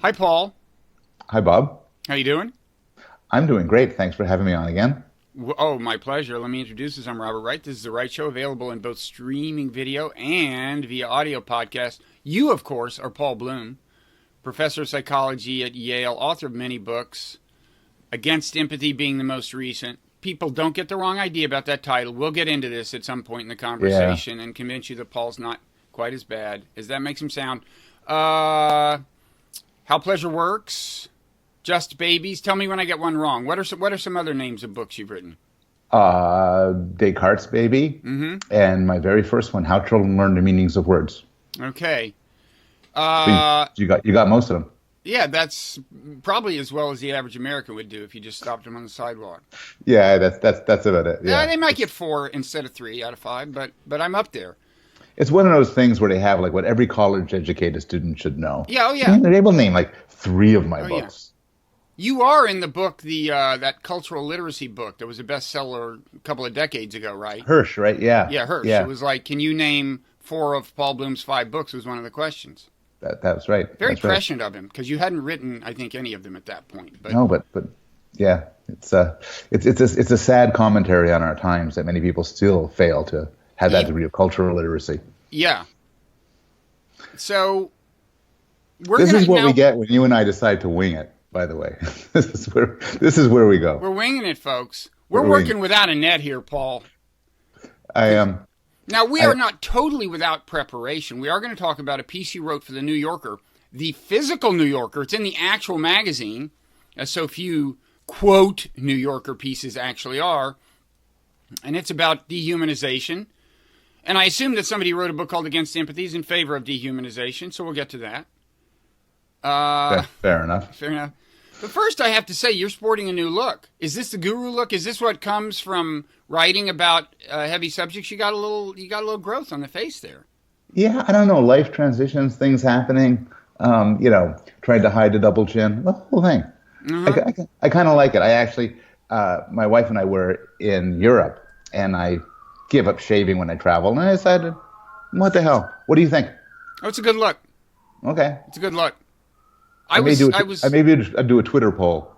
Hi, Paul. Hi, Bob. How you doing? I'm doing great. Thanks for having me on again. Oh, my pleasure. Let me introduce us. I'm Robert Wright. This is the Wright Show, available in both streaming video and via audio podcast. You, of course, are Paul Bloom, professor of psychology at Yale, author of many books, Against Empathy being the most recent. People, don't get the wrong idea about that title. We'll get into this at some point in the conversation and convince you that Paul's not quite as bad as that makes him sound. How Pleasure Works, Just Babies. Tell me when I get one wrong. What are some other names of books you've written? Descartes' Baby, and my very first one, How Children Learn the Meanings of Words. Okay. You got most of them. Yeah, that's probably as well as the average American would do if you just stopped them on the sidewalk. Yeah, that's about it. Yeah, they might get 4 instead of 3 out of 5, but I'm up there. It's one of those things where they have like what every college-educated student should know. Yeah, oh yeah. They're able to name like 3 of my books. Yeah. You are in the book, that cultural literacy book that was a bestseller a couple of decades ago, right? Hirsch, right? Yeah. Yeah, Hirsch. Yeah. It was like, can you name 4 of Paul Bloom's 5 books was one of the questions. That's right. Very prescient of him, because you hadn't written, I think, any of them at that point. But no, but yeah, it's a sad commentary on our times that many people still fail to have that degree of cultural literacy. Yeah. So this is what we get when you and I decide to wing it. By the way, this is where we go. We're winging it, folks. We're working without a net here, Paul. I am. Now, we are not totally without preparation. We are going to talk about a piece you wrote for the New Yorker, the physical New Yorker. It's in the actual magazine, as so few, quote, New Yorker pieces actually are. And it's about dehumanization. And I assume that somebody wrote a book called Against Empathy is in favor of dehumanization, so we'll get to that. Fair enough. Fair enough. But first, I have to say, you're sporting a new look. Is this the guru look? Is this what comes from writing about heavy subjects? You got a little growth on the face there. Yeah, I don't know. Life transitions, things happening. Tried to hide a double chin. The whole thing. Uh-huh. I kind of like it. I actually, my wife and I were in Europe, and I give up shaving when I travel, and I decided, what the hell? What do you think? Oh, it's a good look. Okay, it's a good look. I may do a Twitter poll.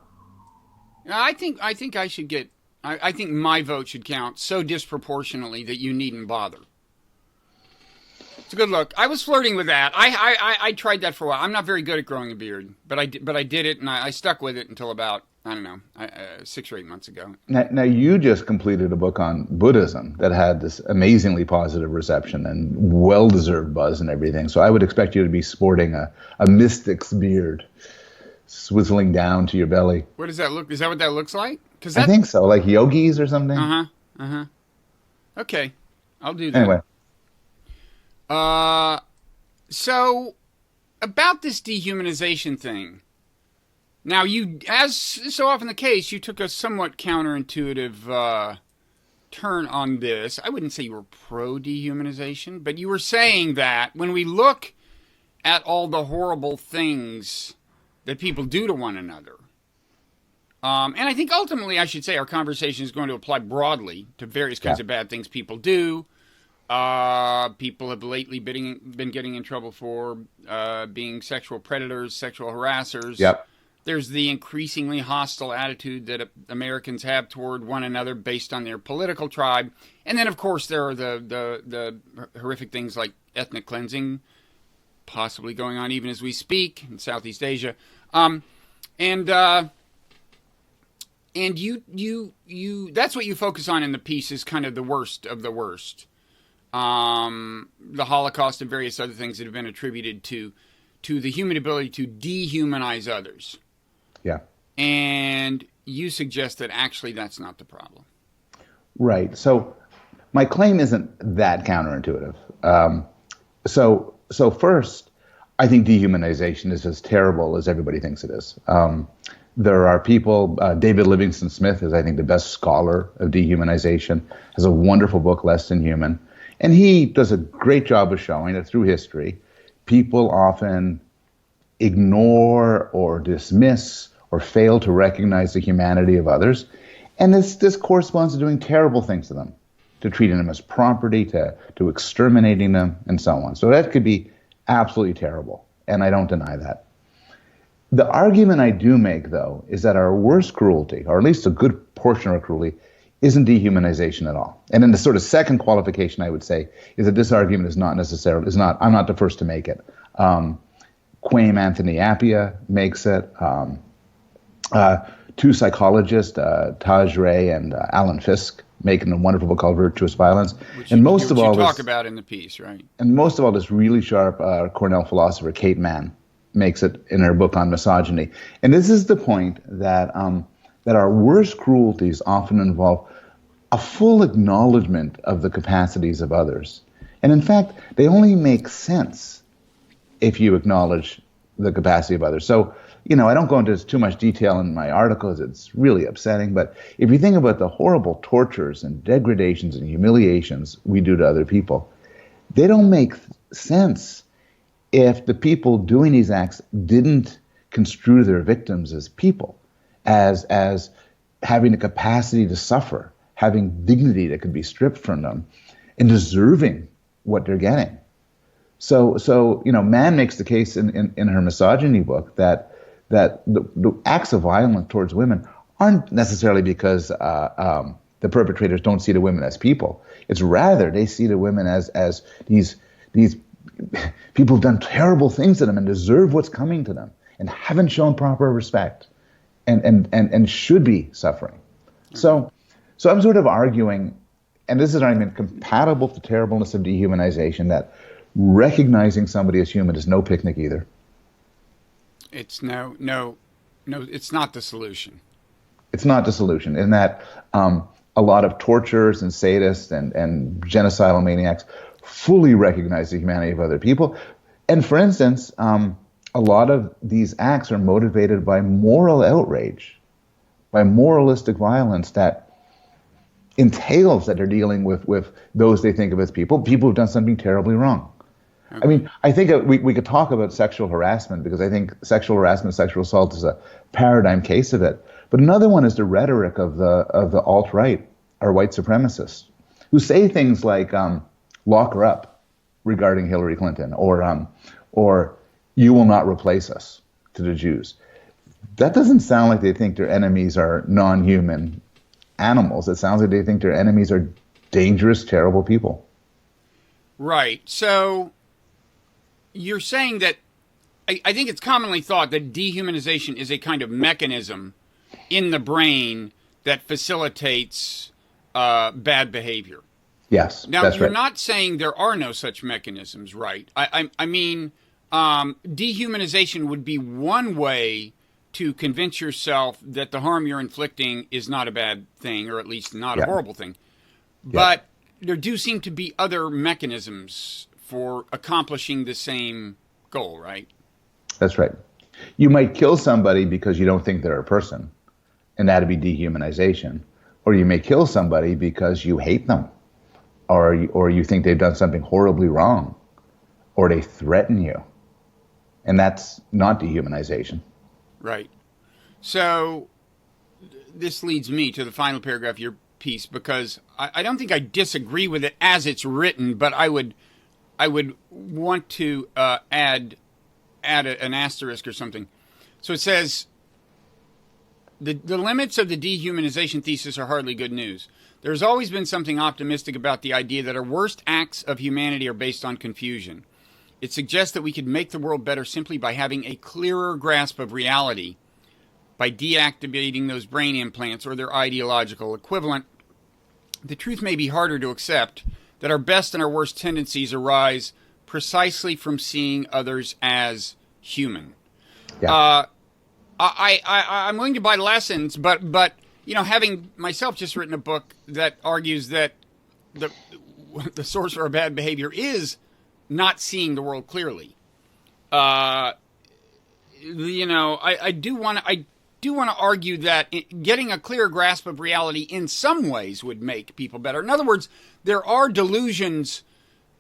I think I should get. I think my vote should count so disproportionately that you needn't bother. It's a good look. I was flirting with that. I tried that for a while. I'm not very good at growing a beard, but I did it, and I stuck with it until about 6 or 8 months ago. Now you just completed a book on Buddhism that had this amazingly positive reception and well-deserved buzz and everything. So I would expect you to be sporting a mystic's beard, swizzling down to your belly. What does that look? Is that what that looks like? I think so, like yogis or something. Okay, I'll do that. Anyway. So about this dehumanization thing. Now, you, as so often the case, you took a somewhat counterintuitive turn on this. I wouldn't say you were pro-dehumanization, but you were saying that when we look at all the horrible things that people do to one another, and I think ultimately, I should say, our conversation is going to apply broadly to various kinds of bad things people do. People have lately been getting in trouble for being sexual predators, sexual harassers. Yep. There's the increasingly hostile attitude that Americans have toward one another based on their political tribe. And then, of course, there are the horrific things like ethnic cleansing, possibly going on even as we speak in Southeast Asia. And you that's what you focus on in the piece is kind of the worst of the worst. The Holocaust and various other things that have been attributed to the human ability to dehumanize others. Yeah. And you suggest that actually that's not the problem. Right. So my claim isn't that counterintuitive. So first, I think dehumanization is as terrible as everybody thinks it is. There are people, David Livingston Smith is, I think, the best scholar of dehumanization, has a wonderful book, Less Than Human. And he does a great job of showing that through history, people often ignore or dismiss or fail to recognize the humanity of others. And this corresponds to doing terrible things to them, to treating them as property, to exterminating them, and so on. So that could be absolutely terrible, and I don't deny that. The argument I do make, though, is that our worst cruelty, or at least a good portion of our cruelty, isn't dehumanization at all. And then the sort of second qualification I would say is that this argument is not necessarily, I'm not the first to make it. Quaime Anthony Appiah makes it. Two psychologists, Taj Ray and Alan Fisk, making a wonderful book called Virtuous Violence. Which and you talk about in the piece, right? And most of all, this really sharp Cornell philosopher, Kate Mann, makes it in her book on misogyny. And this is the point that that our worst cruelties often involve a full acknowledgement of the capacities of others. And in fact, they only make sense if you acknowledge the capacity of others. So, I don't go into too much detail in my articles. It's really upsetting. But if you think about the horrible tortures and degradations and humiliations we do to other people, they don't make sense if the people doing these acts didn't construe their victims as people, as having the capacity to suffer, having dignity that could be stripped from them, and deserving what they're getting. So Mann makes the case in her misogyny book that the acts of violence towards women aren't necessarily because the perpetrators don't see the women as people. It's rather they see the women as these people who've done terrible things to them and deserve what's coming to them and haven't shown proper respect and should be suffering. So I'm sort of arguing, and this is an argument compatible with the terribleness of dehumanization, that recognizing somebody as human is no picnic either. It's no, it's not the solution. It's not the solution, in that a lot of torturers and sadists and genocidal maniacs fully recognize the humanity of other people. And for instance, a lot of these acts are motivated by moral outrage, by moralistic violence that entails that they're dealing with those they think of as people who've done something terribly wrong. Okay. I mean, I think we could talk about sexual harassment, because I think sexual harassment, sexual assault is a paradigm case of it. But another one is the rhetoric of the alt-right, or white supremacists, who say things like "lock her up" regarding Hillary Clinton, or "you will not replace us" to the Jews. That doesn't sound like they think their enemies are non-human animals. It sounds like they think their enemies are dangerous, terrible people. Right. So you're saying that I think it's commonly thought that dehumanization is a kind of mechanism in the brain that facilitates bad behavior. Yes, now, that's you're right. not saying there are no such mechanisms, right? I mean, dehumanization would be one way to convince yourself that the harm you're inflicting is not a bad thing, or at least not a horrible thing. But there do seem to be other mechanisms for accomplishing the same goal, right? That's right. You might kill somebody because you don't think they're a person, and that'd be dehumanization. Or you may kill somebody because you hate them, or you think they've done something horribly wrong, or they threaten you. And that's not dehumanization. Right. So this leads me to the final paragraph of your piece, because I don't think I disagree with it as it's written, but I would want to add an asterisk or something. So it says, the limits of the dehumanization thesis are hardly good news. There's always been something optimistic about the idea that our worst acts of humanity are based on confusion. It suggests that we could make the world better simply by having a clearer grasp of reality, by deactivating those brain implants or their ideological equivalent. The truth may be harder to accept, that our best and our worst tendencies arise precisely from seeing others as human. Yeah. I'm willing to buy lessons, but having myself just written a book that argues that the source for our bad behavior is not seeing the world clearly. I do want to argue that getting a clear grasp of reality in some ways would make people better. In other words, there are delusions.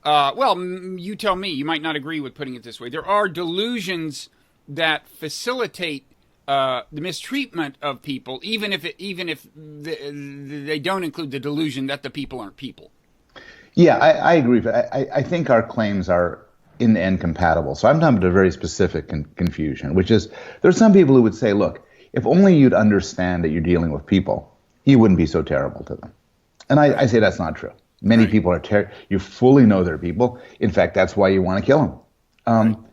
You tell me. You might not agree with putting it this way. There are delusions that facilitate the mistreatment of people, even if they don't include the delusion that the people aren't people. Yeah, I agree. I think our claims are end-to-end compatible. So I'm talking about a very specific confusion, which is there's some people who would say, look, if only you'd understand that you're dealing with people, you wouldn't be so terrible to them. And I say that's not true. Many people are you fully know they're people. In fact, that's why you want to kill them.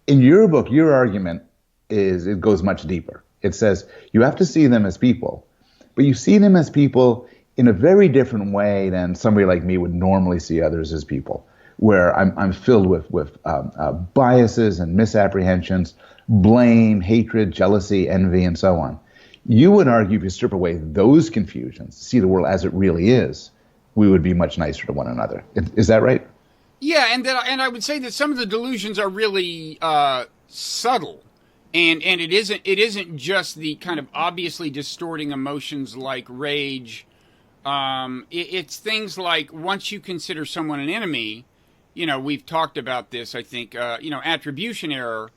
In your book, your argument it goes much deeper. It says you have to see them as people, but you see them as people in a very different way than somebody like me would normally see others as people, where I'm filled with biases and misapprehensions, blame, hatred, jealousy, envy, and so on. You would argue if you strip away those confusions, see the world as it really is, we would be much nicer to one another. Is that right? Yeah, and I would say that some of the delusions are really subtle, and it isn't just the kind of obviously distorting emotions like rage. It's things like once you consider someone an enemy, we've talked about this. I think attribution error.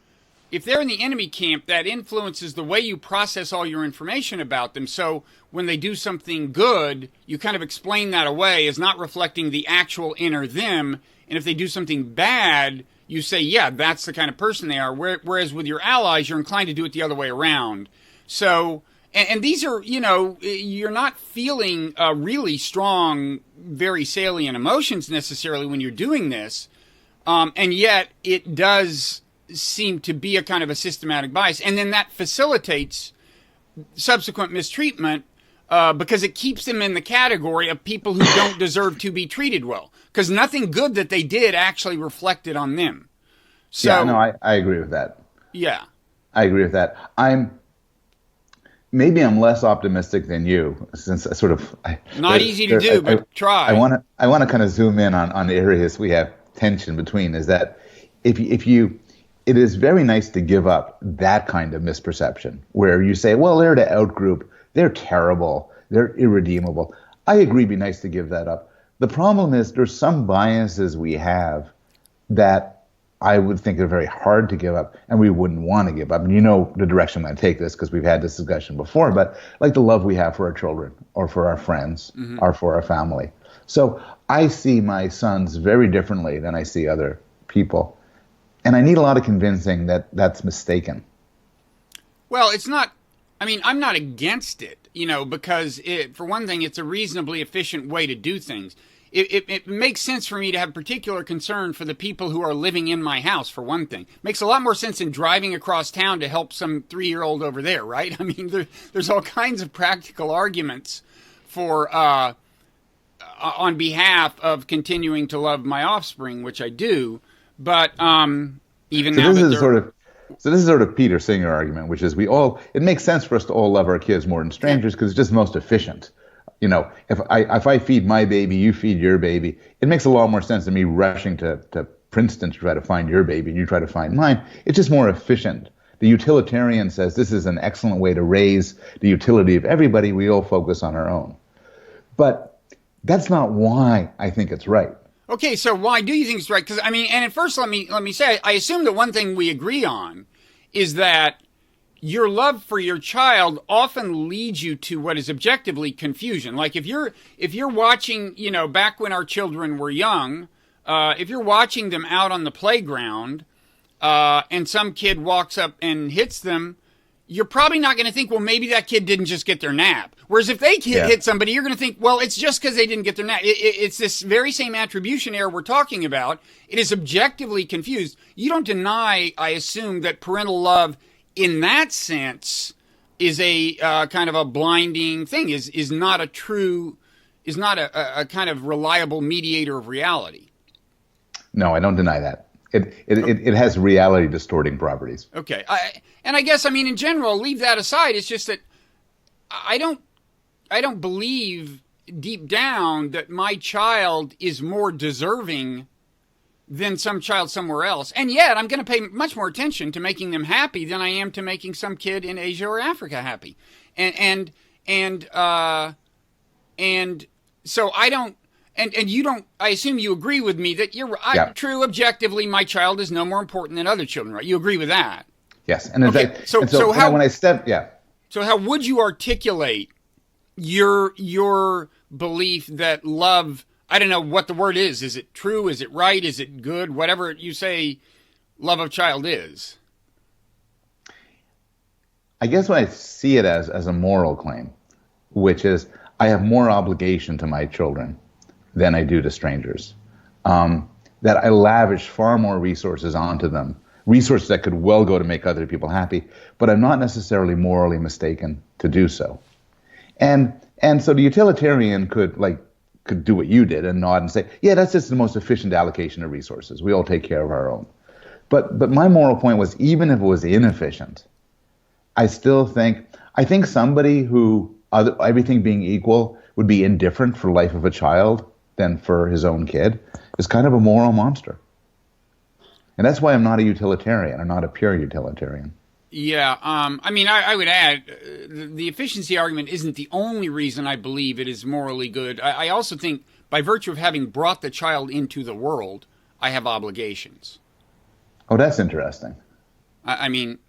If they're in the enemy camp, that influences the way you process all your information about them. So when they do something good, you kind of explain that away as not reflecting the actual inner them. And if they do something bad, you say, yeah, that's the kind of person they are. Whereas with your allies, you're inclined to do it the other way around. So, and these are, you're not feeling really strong, very salient emotions necessarily when you're doing this. And yet it does seem to be a kind of a systematic bias. And then that facilitates subsequent mistreatment because it keeps them in the category of people who don't deserve to be treated well. Because nothing good that they did actually reflected on them. So, yeah, no, I agree with that. Yeah. I agree with that. Maybe I'm less optimistic than you, since I sort of... Not easy to do, but try. I want to kind of zoom in on areas we have tension between, is that it is very nice to give up that kind of misperception where you say, well, they're the outgroup, they're terrible, they're irredeemable. I agree, it'd be nice to give that up. The problem is there's some biases we have that I would think are very hard to give up and we wouldn't want to give up. And you know the direction I take this because we've had this discussion before, but like the love we have for our children or for our friends or for our family. So I see my sons very differently than I see other people. And I need a lot of convincing that that's mistaken. Well, it's not, I'm not against it, because for one thing, it's a reasonably efficient way to do things. It makes sense for me to have particular concern for the people who are living in my house, for one thing. Makes a lot more sense than driving across town to help some 3-year-old over there, right? There's all kinds of practical arguments for, on behalf of continuing to love my offspring, which I do. But even now this is sort of Peter Singer argument, which is it makes sense for us to all love our kids more than strangers because it's just most efficient. If I feed my baby, you feed your baby, it makes a lot more sense than me rushing to Princeton to try to find your baby and you try to find mine. It's just more efficient. The utilitarian says this is an excellent way to raise the utility of everybody. We all focus on our own. But that's not why I think it's right. Okay, so why do you think it's right? Because and at first, let me say, I assume that one thing we agree on is that your love for your child often leads you to what is objectively confusion. Like if you're watching, back when our children were young, if you're watching them out on the playground, and some kid walks up and hits them, you're probably not going to think, well, maybe that kid didn't just get their nap. Whereas if they hit somebody, you're going to think, well, it's just because they didn't get their nap. It's this very same attribution error we're talking about. It is objectively confused. You don't deny, I assume, that parental love in that sense is a kind of a blinding thing, is not a kind of reliable mediator of reality. No, I don't deny that. It has reality distorting properties. Okay. I guess, in general, leave that aside. It's just that I don't believe deep down that my child is more deserving than some child somewhere else. And yet I'm going to pay much more attention to making them happy than I am to making some kid in Asia or Africa happy. And so I don't, and you don't, I assume you agree with me that true, objectively, my child is no more important than other children, right? You agree with that? Yes. And in fact, so how would you articulate your belief that love I don't know what the word is. Is it true? Is it right? Is it good? Whatever you say love of child is. I guess what I see it as a moral claim, which is I have more obligation to my children than I do to strangers. That I lavish far more resources onto them, resources that could well go to make other people happy, but I'm not necessarily morally mistaken to do so. And so the utilitarian could do what you did and nod and say, yeah, that's just the most efficient allocation of resources. We all take care of our own. But my moral point was, even if it was inefficient, I think somebody who, everything being equal, would be indifferent for the life of a child than for his own kid is kind of a moral monster. And that's why I'm not a utilitarian. I'm not a pure utilitarian. Yeah, I mean, I would add, the efficiency argument isn't the only reason I believe it is morally good. I also think, by virtue of having brought the child into the world, I have obligations. Oh, that's interesting. I mean...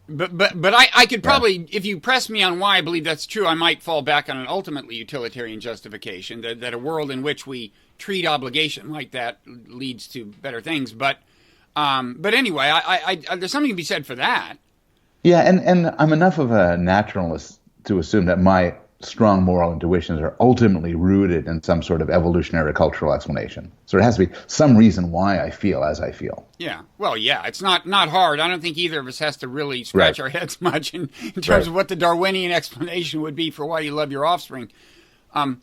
But I could probably, if you press me on why I believe that's true, I might fall back on an ultimately utilitarian justification, that a world in which we treat obligation like that leads to better things. But anyway, I there's something to be said for that. Yeah, and I'm enough of a naturalist to assume that my strong moral intuitions are ultimately rooted in some sort of evolutionary cultural explanation. So there has to be some reason why I feel as I feel. Yeah. Well, yeah, it's not hard. I don't think either of us has to really scratch our heads much in terms of what the Darwinian explanation would be for why you love your offspring. Well,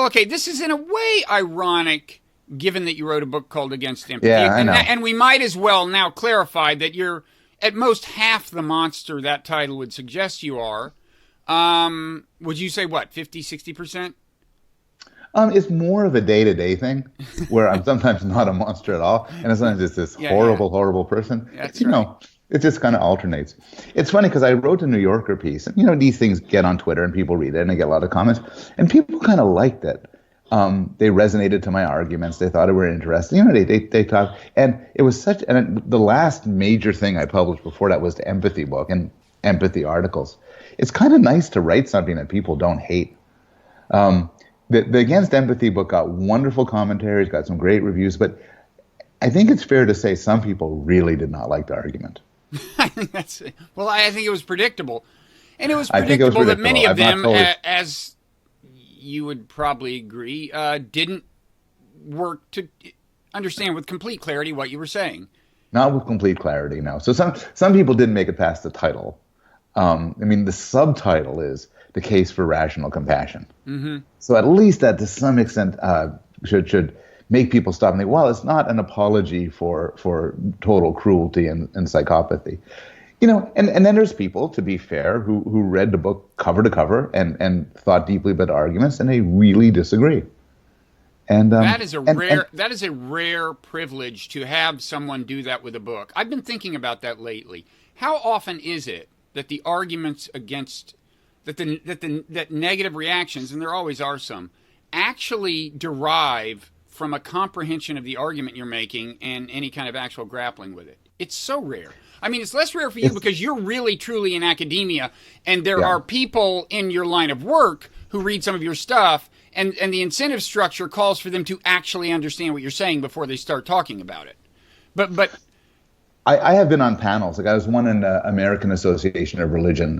okay, this is in a way ironic, given that you wrote a book called Against Empathy. Yeah, I know. And we might as well now clarify that you're at most half the monster that title would suggest you are. Would you say, what, 50, 60%? It's more of a day-to-day thing where I'm sometimes not a monster at all, and sometimes it's this horrible person. That's right. It just kind of alternates. It's funny because I wrote a New Yorker piece, and these things get on Twitter and people read it and I get a lot of comments, and people kind of liked it. They resonated to my arguments. They thought it were interesting. They talk, and it was such. And the last major thing I published before that was the empathy book and empathy articles. It's kind of nice to write something that people don't hate. The Against Empathy book got wonderful commentaries, got some great reviews, but I think it's fair to say some people really did not like the argument. I think it was predictable, and it was predictable that many of them, as you would probably agree, didn't work to understand with complete clarity what you were saying. Not with complete clarity, no. So some people didn't make it past the title. The subtitle is The Case for Rational Compassion. Mm-hmm. So at least that, to some extent, should make people stop and think, well, it's not an apology for total cruelty and psychopathy. And then there's people, to be fair, who read the book cover to cover and thought deeply about the arguments, and they really disagree. And that is a rare privilege to have someone do that with a book. I've been thinking about that lately. How often is it that the arguments against that negative reactions, and there always are some, actually derive from a comprehension of the argument you're making and any kind of actual grappling with it? It's so rare. I mean, it's less rare for you because you're really, truly in academia, and there are people in your line of work who read some of your stuff, and the incentive structure calls for them to actually understand what you're saying before they start talking about it. But I have been on panels. Like I was one in the American Association of Religion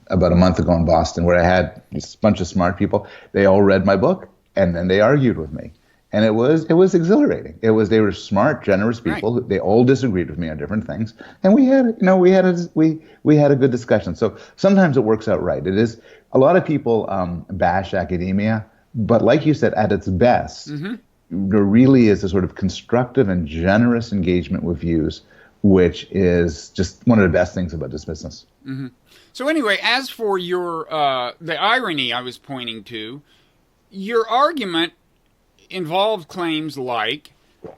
about a month ago in Boston, where I had this bunch of smart people. They all read my book, and then they argued with me. And it was exhilarating. They were smart, generous people. Right. They all disagreed with me on different things, and we had a good discussion. So sometimes it works out right. It is a lot of people bash academia, but like you said, at its best, there really is a sort of constructive and generous engagement with views, which is just one of the best things about this business. Mm-hmm. So anyway, as for your the irony I was pointing to, your argument involved claims like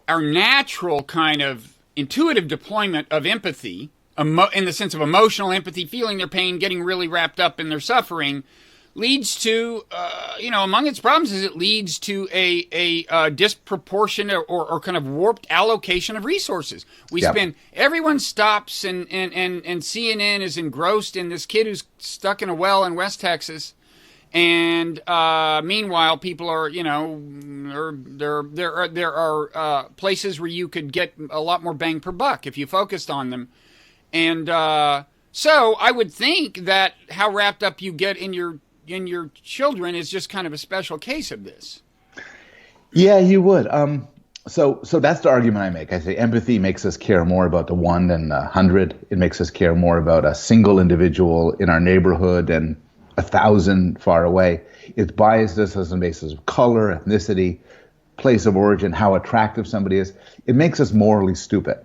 our natural kind of intuitive deployment of empathy, in the sense of emotional empathy, feeling their pain, getting really wrapped up in their suffering, leads to, among its problems is it leads to a disproportionate or kind of warped allocation of resources. Everyone stops and CNN is engrossed in this kid who's stuck in a well in West Texas, And meanwhile, people are, there are places where you could get a lot more bang per buck if you focused on them. And so I would think that how wrapped up you get in your children is just kind of a special case of this. Yeah, you would. So that's the argument I make. I say empathy makes us care more about the one than 100. It makes us care more about a single individual in our neighborhood and 1,000 far away. It biases us on the basis of color, ethnicity, place of origin, how attractive somebody is. It makes us morally stupid.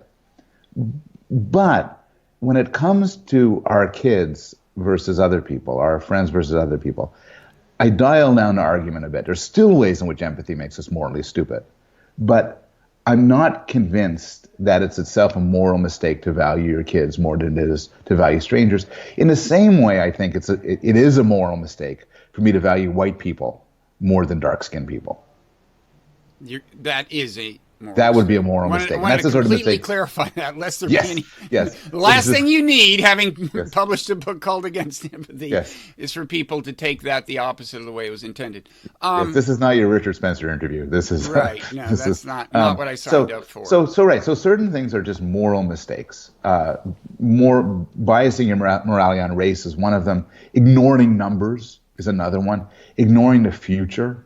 But when it comes to our kids versus other people, our friends versus other people, I dial down the argument a bit. There's still ways in which empathy makes us morally stupid. But I'm not convinced that it's itself a moral mistake to value your kids more than it is to value strangers. In the same way, I think it is a moral mistake for me to value white people more than dark-skinned people. That is a moral That would be a moral mistake. That's the sort of mistake. Clarify that, lest there be any. The last thing you need, having published a book called Against Empathy, is for people to take that the opposite of the way it was intended. This is not your Richard Spencer interview. This is right. No, that's not what I signed up for. So certain things are just moral mistakes. More biasing your morality on race is one of them. Ignoring numbers is another one. Ignoring the future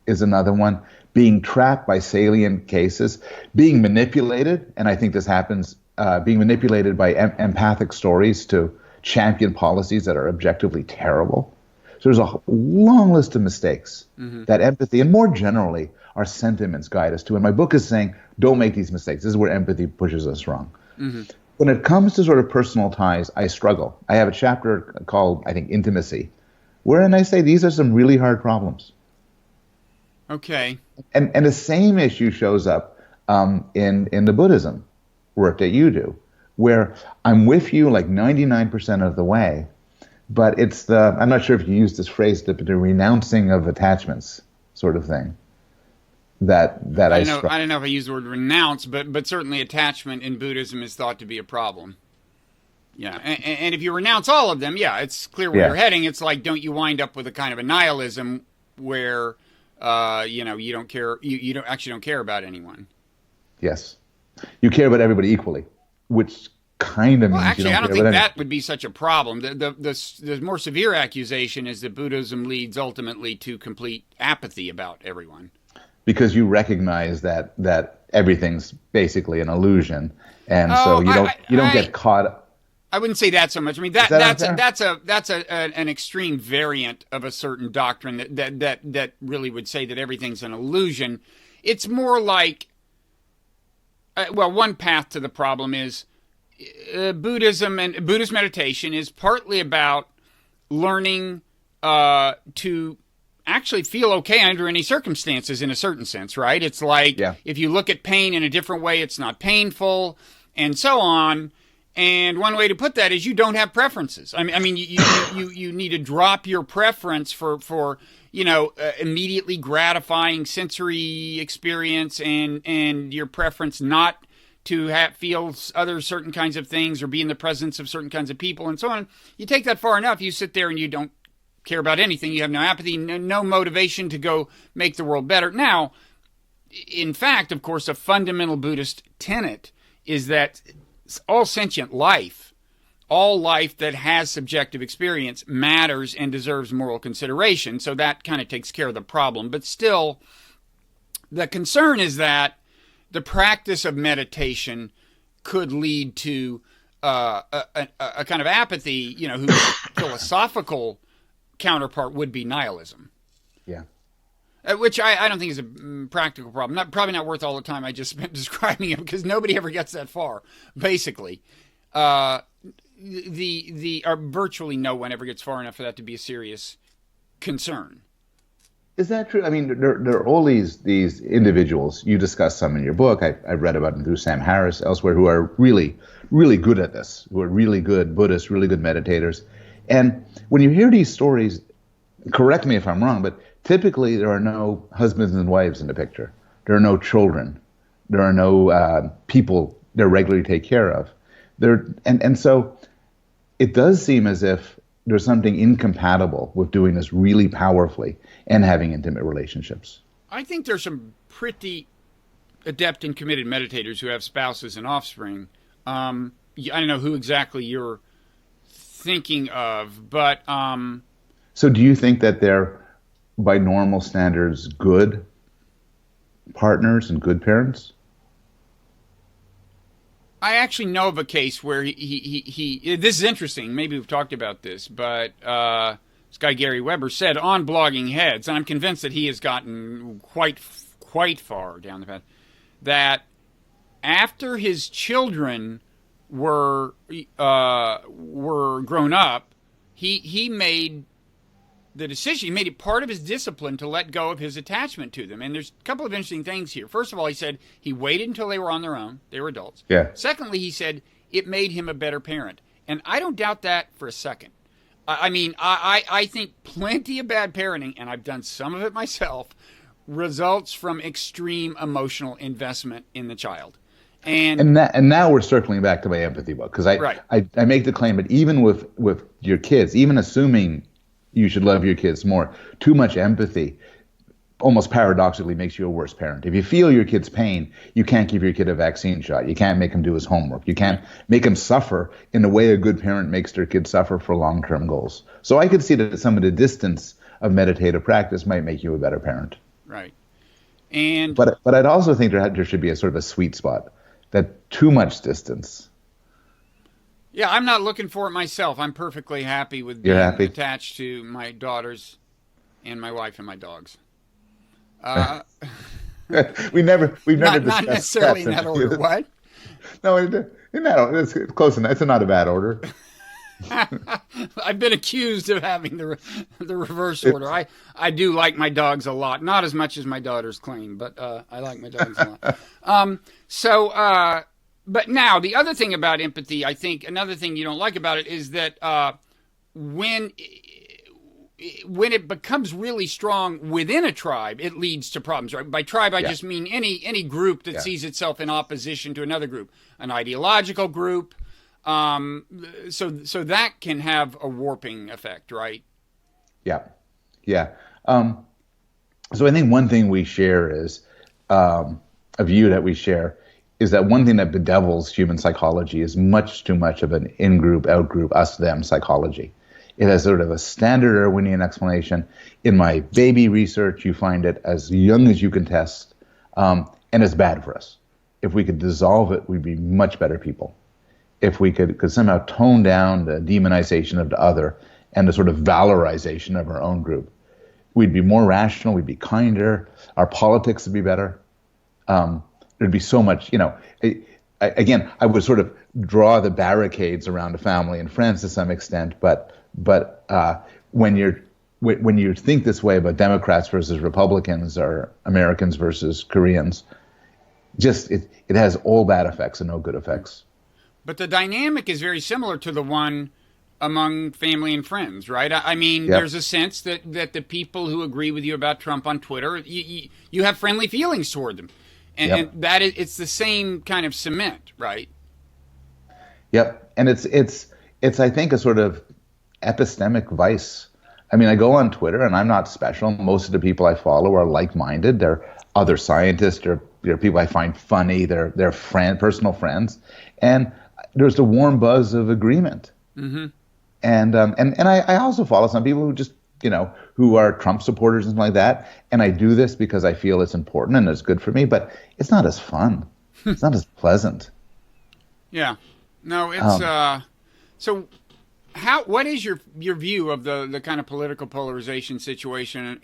is another one. Being trapped by salient cases, being manipulated, and I think this happens, being manipulated by empathic stories to champion policies that are objectively terrible. So there's a long list of mistakes that empathy, and more generally, our sentiments guide us to. And my book is saying, don't make these mistakes. This is where empathy pushes us wrong. When it comes to sort of personal ties, I struggle. I have a chapter called, I think, Intimacy, wherein I say these are some really hard problems. Okay. And the same issue shows up in the Buddhism work that you do, where I'm with you like 99% of the way, but it's I'm not sure if you use this phrase, the renouncing of attachments sort of thing. I don't know if I use the word renounce, but certainly attachment in Buddhism is thought to be a problem. Yeah, and if you renounce all of them, it's clear where you're heading. It's like, don't you wind up with a kind of a nihilism where you don't care. You don't care about anyone. Yes, you care about everybody equally, which kind of means actually, you don't I don't care think about that would be such a problem. The more severe accusation is that Buddhism leads ultimately to complete apathy about everyone. Because you recognize that everything's basically an illusion, and so you don't get caught. I wouldn't say that so much. I mean that's an extreme variant of a certain doctrine that really would say that everything's an illusion. It's more like, one path to the problem is Buddhism, and Buddhist meditation is partly about learning to actually feel okay under any circumstances in a certain sense, right? It's like if you look at pain in a different way, it's not painful, and so on. And one way to put that is you don't have preferences. I mean, you need to drop your preference for immediately gratifying sensory experience and your preference not to feel other certain kinds of things or be in the presence of certain kinds of people and so on. You take that far enough, you sit there and you don't care about anything. You have no apathy, no motivation to go make the world better. Now, in fact, of course, a fundamental Buddhist tenet is that all sentient life, all life that has subjective experience matters and deserves moral consideration. So that kind of takes care of the problem. But still, the concern is that the practice of meditation could lead to a kind of apathy, whose philosophical counterpart would be nihilism. Yeah. Which I don't think is a practical problem. Probably not worth all the time I just spent describing it, because nobody ever gets that far. Basically, virtually no one ever gets far enough for that to be a serious concern. Is that true? I mean, there are all these individuals. You discuss some in your book. I've read about them through Sam Harris, elsewhere, who are really, really good at this, who are really good Buddhists, really good meditators. And when you hear these stories, correct me if I'm wrong, but typically, there are no husbands and wives in the picture. There are no children. There are no people they regularly take care of. And so it does seem as if there's something incompatible with doing this really powerfully and having intimate relationships. I think there's some pretty adept and committed meditators who have spouses and offspring. I don't know who exactly you're thinking of, but... So do you think that they're, by normal standards, good partners and good parents? I actually know of a case where he this is interesting. Maybe we've talked about this, but this guy Gary Weber said on Blogging Heads, and I'm convinced that he has gotten quite far down the path, that after his children were grown up, he made the decision. He made it part of his discipline to let go of his attachment to them. And there's a couple of interesting things here. First of all, he said he waited until they were on their own. They were adults. Yeah. Secondly, he said it made him a better parent. And I don't doubt that for a second. I mean, I think plenty of bad parenting, and I've done some of it myself, results from extreme emotional investment in the child. And now we're circling back to my empathy book, because I make the claim that even with your kids, even assuming you should love your kids more, too much empathy almost paradoxically makes you a worse parent. If you feel your kid's pain, you can't give your kid a vaccine shot. You can't make him do his homework. You can't make him suffer in the way a good parent makes their kid suffer for long-term goals. So I could see that some of the distance of meditative practice might make you a better parent. Right. And but I'd also think there should be a sort of a sweet spot, that too much distance. Yeah, I'm not looking for it myself. I'm perfectly happy with being attached to my daughters and my wife and my dogs. we've never discussed not necessarily in that order. What? No, it's close enough. It's not a bad order. I've been accused of having the reverse order. I do like my dogs a lot, not as much as my daughters claim, but I like my dogs a lot. But now the other thing about empathy, I think another thing you don't like about it is that when it becomes really strong within a tribe, it leads to problems. Right? By tribe, I just mean any group that sees itself in opposition to another group, an ideological group. So that can have a warping effect, right? Yeah. So I think one thing we share is a view that we share is that one thing that bedevils human psychology is much too much of an in-group, out-group, us-them psychology. It has sort of a standard Darwinian explanation. In my baby research, you find it as young as you can test, and it's bad for us. If we could dissolve it, we'd be much better people. If we could somehow tone down the demonization of the other and the sort of valorization of our own group, we'd be more rational, we'd be kinder, our politics would be better. There'd be so much, again, I would sort of draw the barricades around the family and friends to some extent, but when you think this way about Democrats versus Republicans or Americans versus Koreans, it has all bad effects and no good effects. But the dynamic is very similar to the one among family and friends, right? I mean, there's a sense that the people who agree with you about Trump on Twitter, you have friendly feelings toward them. And that it's the same kind of cement, right? Yep. And it's I think a sort of epistemic vice. I mean, I go on Twitter and I'm not special. Most of the people I follow are like-minded. They're other scientists, they're people I find funny, they're personal friends. And there's the warm buzz of agreement. Mm-hmm. And I also follow some people who just, who are Trump supporters and something like that. And I do this because I feel it's important and it's good for me, but it's not as fun. It's not as pleasant. Yeah. No, it's, so what is your view of the kind of political polarization situation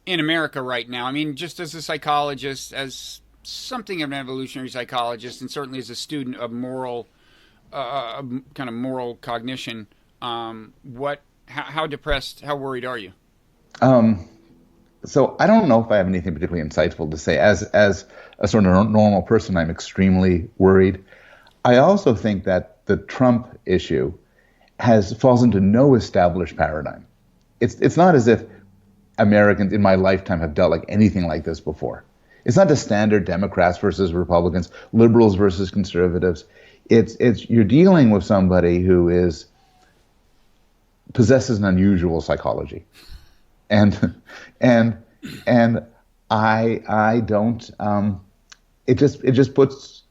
in America right now? I mean, just as a psychologist, as something of an evolutionary psychologist, and certainly as a student of moral, kind of moral cognition, how depressed, how worried are you? So I don't know if I have anything particularly insightful to say. As a sort of normal person, I'm extremely worried. I also think that the Trump issue falls into no established paradigm. It's not as if Americans in my lifetime have dealt like anything like this before. It's not the standard Democrats versus Republicans, liberals versus conservatives. You're dealing with somebody who is, I don't know if I have anything particularly insightful to say. As a sort of normal person, I'm extremely worried. I also think that the Trump issue falls into no established paradigm. It's not as if Americans in my lifetime have dealt like anything like this before. It's not the standard Democrats versus Republicans, liberals versus conservatives. You're dealing with somebody who is, possesses an unusual psychology, and and and I don't. It just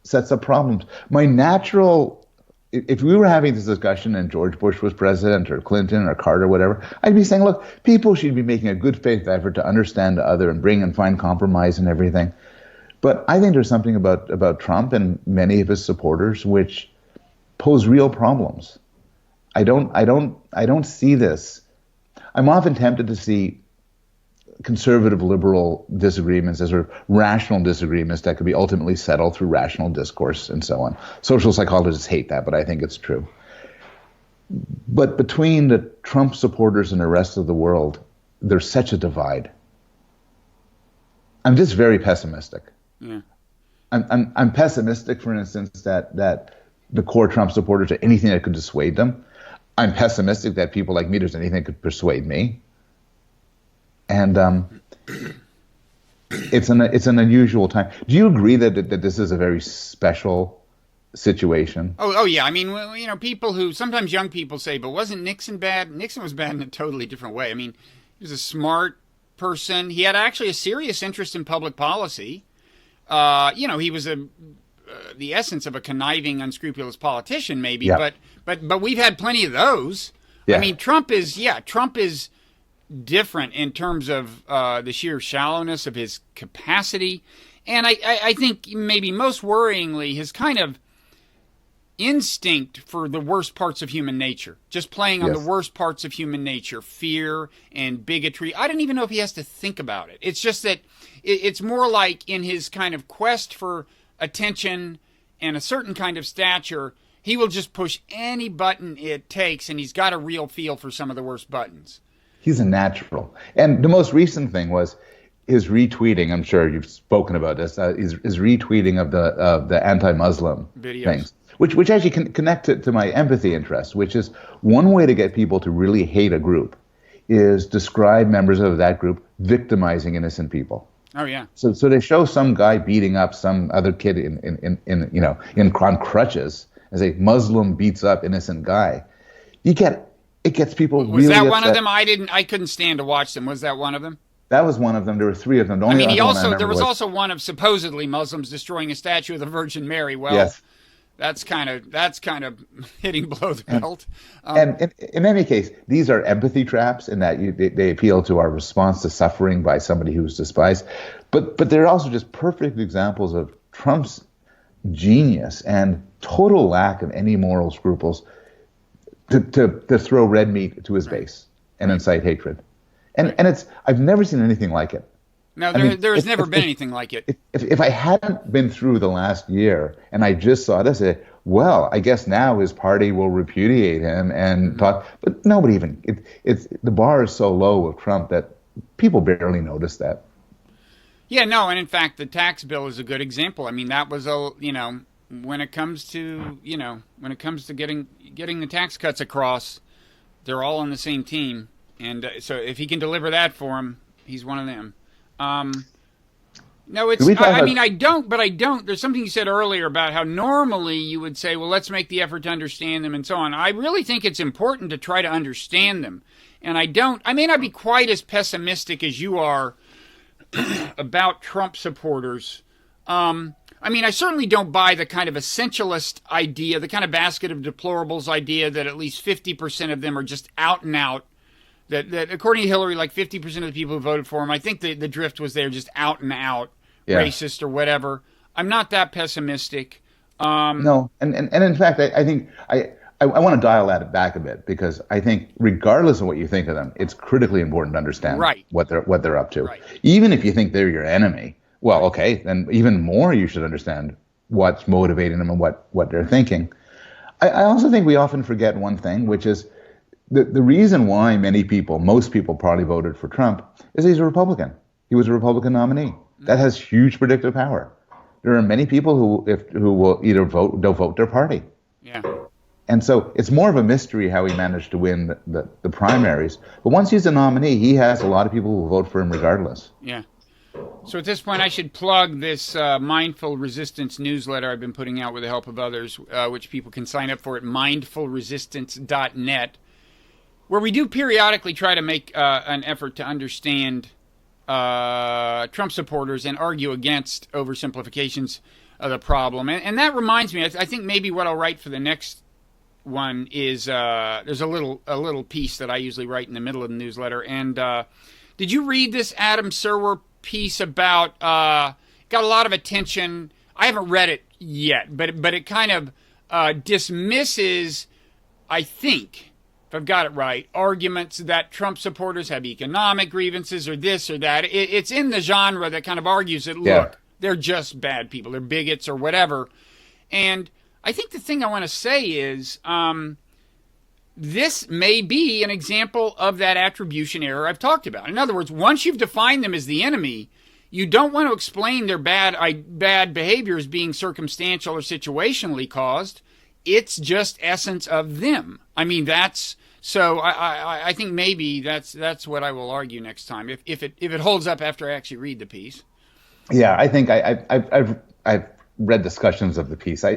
sets up problems. My natural, if we were having this discussion and George Bush was president or Clinton or Carter or whatever, I'd be saying, look, people should be making a good faith effort to understand the other and bring and find compromise and everything. But I think there's something about Trump and many of his supporters which pose real problems. I don't see this. I'm often tempted to see conservative liberal disagreements as sort of rational disagreements that could be ultimately settled through rational discourse and so on. Social psychologists hate that, but I think it's true. But between the Trump supporters and the rest of the world, there's such a divide. I'm just very pessimistic. Yeah. I'm pessimistic, for instance, that the core Trump supporters are anything that could dissuade them. I'm pessimistic that people like me, there's anything that could persuade me. And it's an unusual time. Do you agree that this is a very special situation? Oh yeah. I mean, people who sometimes young people say, "But wasn't Nixon bad?" Nixon was bad in a totally different way. I mean, he was a smart person. He had actually a serious interest in public policy. He was the essence of a conniving, unscrupulous politician, maybe. Yeah. But we've had plenty of those. Yeah. I mean, Trump is different in terms of the sheer shallowness of his capacity. And I think maybe most worryingly, his kind of instinct for the worst parts of human nature, just playing on Yes. the worst parts of human nature, fear and bigotry. I don't even know if he has to think about it. It's just that it's more like in his kind of quest for attention and a certain kind of stature, he will just push any button it takes, and he's got a real feel for some of the worst buttons. He's a natural. And the most recent thing was his retweeting. I'm sure you've spoken about this. His retweeting of the anti-Muslim Videos. things, which actually can connect to my empathy interest, which is one way to get people to really hate a group is describe members of that group victimizing innocent people. Oh yeah. So they show some guy beating up some other kid in on crutches as a Muslim beats up innocent guy. It gets people really Was that upset. one of them? I couldn't stand to watch them. Was that one of them? That was one of them. There were three of them. The I only mean, other one there was remember also one of supposedly Muslims destroying a statue of the Virgin Mary. Well, Yes. that's kind of hitting below the belt. And in any case, these are empathy traps in that they appeal to our response to suffering by somebody who's despised. But they're also just perfect examples of Trump's genius and total lack of any moral scruples to throw red meat to his base and incite hatred. And I've never seen anything like it. No, there has never been anything like it. If I hadn't been through the last year and I just saw this, well, I guess now his party will repudiate him and talk. But nobody even it's the bar is so low with Trump that people barely notice that. Yeah, no, and in fact, the tax bill is a good example. I mean, that was when it comes to getting the tax cuts across, they're all on the same team, and so if he can deliver that for him, he's one of them. No, it's. I don't. There's something you said earlier about how normally you would say, well, let's make the effort to understand them and so on. I really think it's important to try to understand them, and I may not be quite as pessimistic as you are about Trump supporters. I mean, I certainly don't buy the kind of essentialist idea, the kind of basket of deplorables idea that at least 50% of them are just out and out. That according to Hillary, like 50% of the people who voted for him, I think the drift was they're just out and out racist or whatever. I'm not that pessimistic. No, and in fact, I think I want to dial that back a bit because I think regardless of what you think of them, it's critically important to understand what they're up to. Right. Even if you think they're your enemy, well, okay, then even more you should understand what's motivating them and what they're thinking. I also think we often forget one thing, which is the reason why most people probably voted for Trump is he's a Republican. He was a Republican nominee. That has huge predictive power. There are many people who will either they'll vote their party. Yeah. And so it's more of a mystery how he managed to win the primaries. But once he's a nominee, he has a lot of people who will vote for him regardless. Yeah. So at this point, I should plug this Mindful Resistance newsletter I've been putting out with the help of others, which people can sign up for at mindfulresistance.net. where we do periodically try to make an effort to understand Trump supporters and argue against oversimplifications of the problem. And that reminds me, I think maybe what I'll write for the next one is there's a little piece that I usually write in the middle of the newsletter. And did you read this Adam Serwer piece about got a lot of attention? I haven't read it yet, but it kind of dismisses, I think, if I've got it right, arguments that Trump supporters have economic grievances or this or that. It's in the genre that kind of argues that, look, they're just bad people. They're bigots or whatever. And I think the thing I want to say is this may be an example of that attribution error I've talked about. In other words, once you've defined them as the enemy, you don't want to explain their bad behavior as being circumstantial or situationally caused. It's just essence of them. I mean, so I think maybe that's what I will argue next time if it holds up after I actually read the piece. Yeah, I think I've read discussions of the piece. I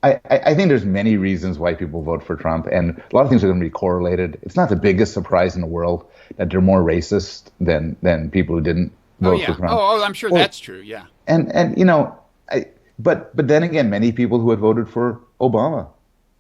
think there's many reasons why people vote for Trump, and a lot of things are going to be correlated. It's not the biggest surprise in the world that they're more racist than people who didn't vote for Trump. Oh, I'm sure that's true. Yeah. And you know, but then again, many people who had voted for Obama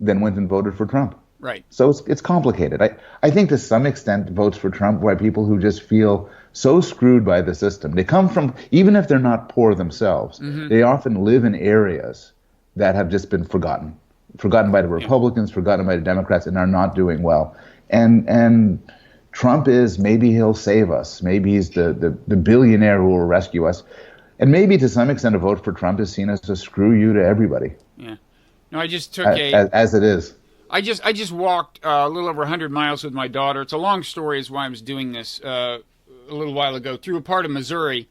then went and voted for Trump. Right. So it's complicated. I think to some extent votes for Trump by people who just feel so screwed by the system. They come from, even if they're not poor themselves, they often live in areas that have just been forgotten by the Republicans, forgotten by the Democrats, and are not doing well. And Trump maybe he'll save us. Maybe he's the billionaire who will rescue us. And maybe to some extent a vote for Trump is seen as a screw you to everybody. Yeah. No, I just took as it is. I just walked a little over 100 miles with my daughter. It's a long story as why I was doing this a little while ago through a part of Missouri.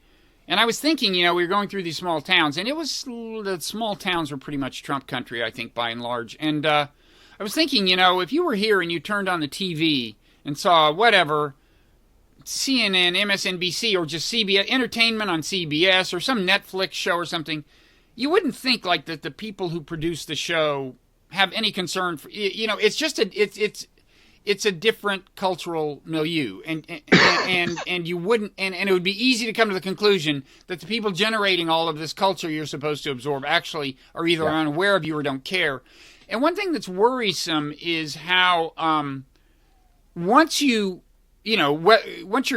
And I was thinking, we were going through these small towns, and the small towns were pretty much Trump country, I think, by and large. And I was thinking, if you were here and you turned on the TV and saw whatever, CNN, MSNBC, or just CBS, entertainment on CBS, or some Netflix show or something, you wouldn't think like that the people who produce the show have any concern for, it's just it's a different cultural milieu, and you wouldn't, and it would be easy to come to the conclusion that the people generating all of this culture you're supposed to absorb actually are either unaware of you or don't care. And one thing that's worrisome is how once you're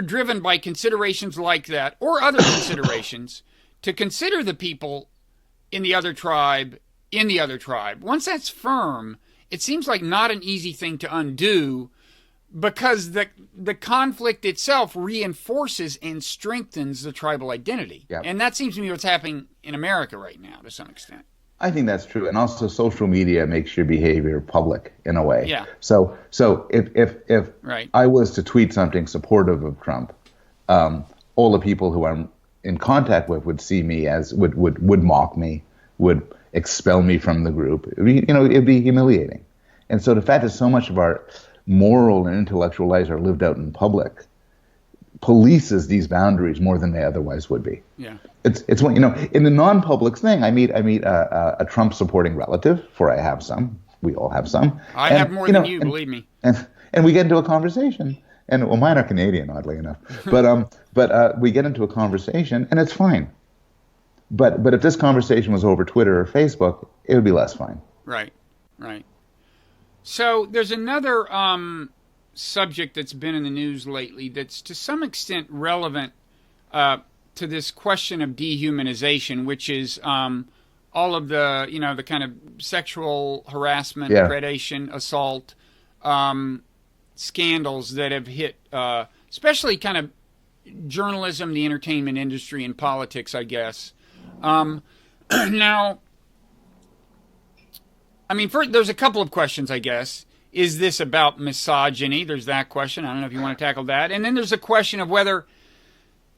driven by considerations like that or other considerations to consider the people in the other tribe, once that's firm, it seems like not an easy thing to undo, because the conflict itself reinforces and strengthens the tribal identity. Yep. And that seems to me what's happening in America right now to some extent. I think that's true. And also social media makes your behavior public in a way. Yeah. So if right. I was to tweet something supportive of Trump, all the people who I'm in contact with would see me as would mock me, would expel me from the group. It'd be humiliating. And so the fact that so much of our moral and intellectual lives are lived out in public polices these boundaries more than they otherwise would be. Yeah. It's when, in the non-public thing, I meet a Trump supporting relative, for I have some. We all have some. I have more than you, believe me. And we get into a conversation. And mine are Canadian, oddly enough. But we get into a conversation and it's fine. But if this conversation was over Twitter or Facebook, it would be less fine. Right. So there's another subject that's been in the news lately that's to some extent relevant to this question of dehumanization, which is all of the, the kind of sexual harassment, predation, assault scandals that have hit, especially kind of journalism, the entertainment industry, and politics, I guess. Now, there's a couple of questions, I guess. Is this about misogyny? There's that question. I don't know if you want to tackle that. And then there's a question of whether,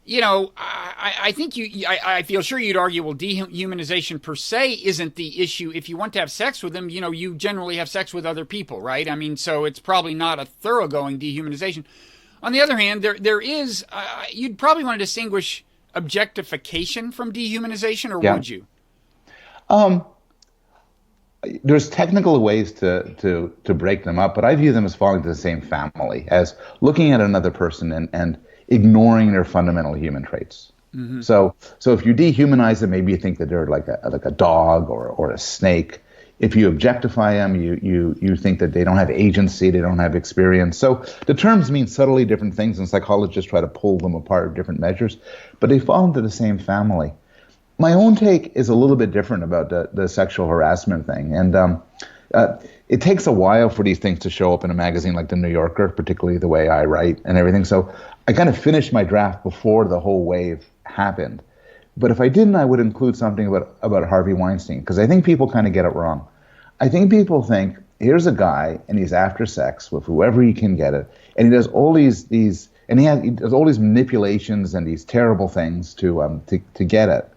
I think I feel sure you'd argue, well, dehumanization per se isn't the issue. If you want to have sex with them, you generally have sex with other people, right? So it's probably not a thoroughgoing dehumanization. On the other hand, there is, you'd probably want to distinguish objectification from dehumanization, or would you? there's technical ways to break them up, but I view them as falling to the same family, as looking at another person and ignoring their fundamental human traits. Mm-hmm. So if you dehumanize them, maybe you think that they're like a dog or a snake. If you objectify them, you think that they don't have agency, they don't have experience. So the terms mean subtly different things, and psychologists try to pull them apart with different measures, but they fall into the same family. My own take is a little bit different about the sexual harassment thing, and it takes a while for these things to show up in a magazine like The New Yorker, particularly the way I write and everything. So I kind of finished my draft before the whole wave happened. But if I didn't, I would include something about Harvey Weinstein, because I think people kind of get it wrong. I think people think, here's a guy, and he's after sex with whoever he can get it, and he does all these and he does all these manipulations and these terrible things to get it,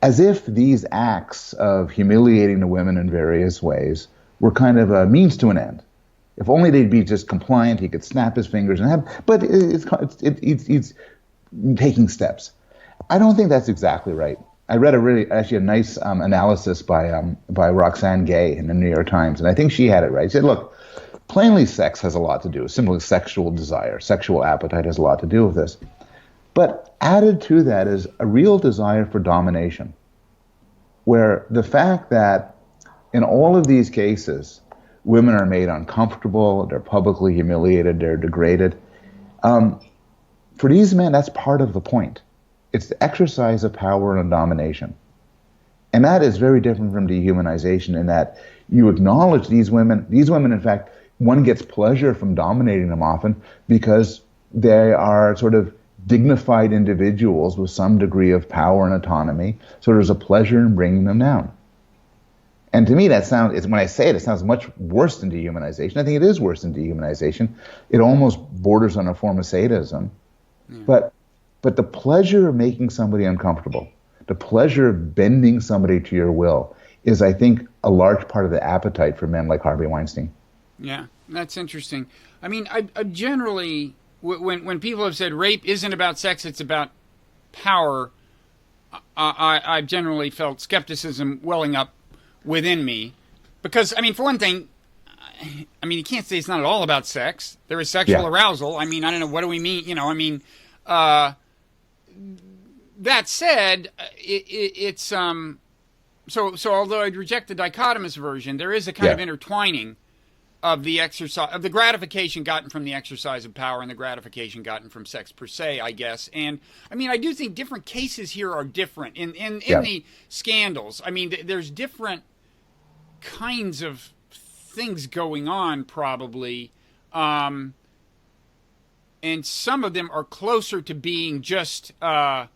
as if these acts of humiliating the women in various ways were kind of a means to an end. If only they'd be just compliant, he could snap his fingers and have. But it's taking steps. I don't think that's exactly right. I read a nice analysis by Roxane Gay in the New York Times, and I think she had it right. She said, look, plainly sex has a lot to do, simply sexual desire, sexual appetite has a lot to do with this. But added to that is a real desire for domination, where the fact that in all of these cases, women are made uncomfortable, they're publicly humiliated, they're degraded. For these men, that's part of the point. It's the exercise of power and domination. And that is very different from dehumanization, in that you acknowledge these women. These women, in fact, one gets pleasure from dominating them often because they are sort of dignified individuals with some degree of power and autonomy. So there's a pleasure in bringing them down. And to me, when I say it, it sounds much worse than dehumanization. I think it is worse than dehumanization. It almost borders on a form of sadism. Yeah. But the pleasure of making somebody uncomfortable, the pleasure of bending somebody to your will, is, I think, a large part of the appetite for men like Harvey Weinstein. Yeah, that's interesting. I mean, I generally, when people have said rape isn't about sex, it's about power, I've generally felt skepticism welling up within me. Because, I mean, for one thing, I mean, you can't say it's not at all about sex. There is sexual arousal. I mean, I don't know, what do we mean? You know, I mean, that said, it's so although I'd reject the dichotomous version, there is a kind of intertwining of the exercise of the gratification gotten from the exercise of power and the gratification gotten from sex per se, I guess. And I mean, I do think different cases here are different in the scandals. I mean, there's different kinds of things going on, probably. And some of them are closer to being just, I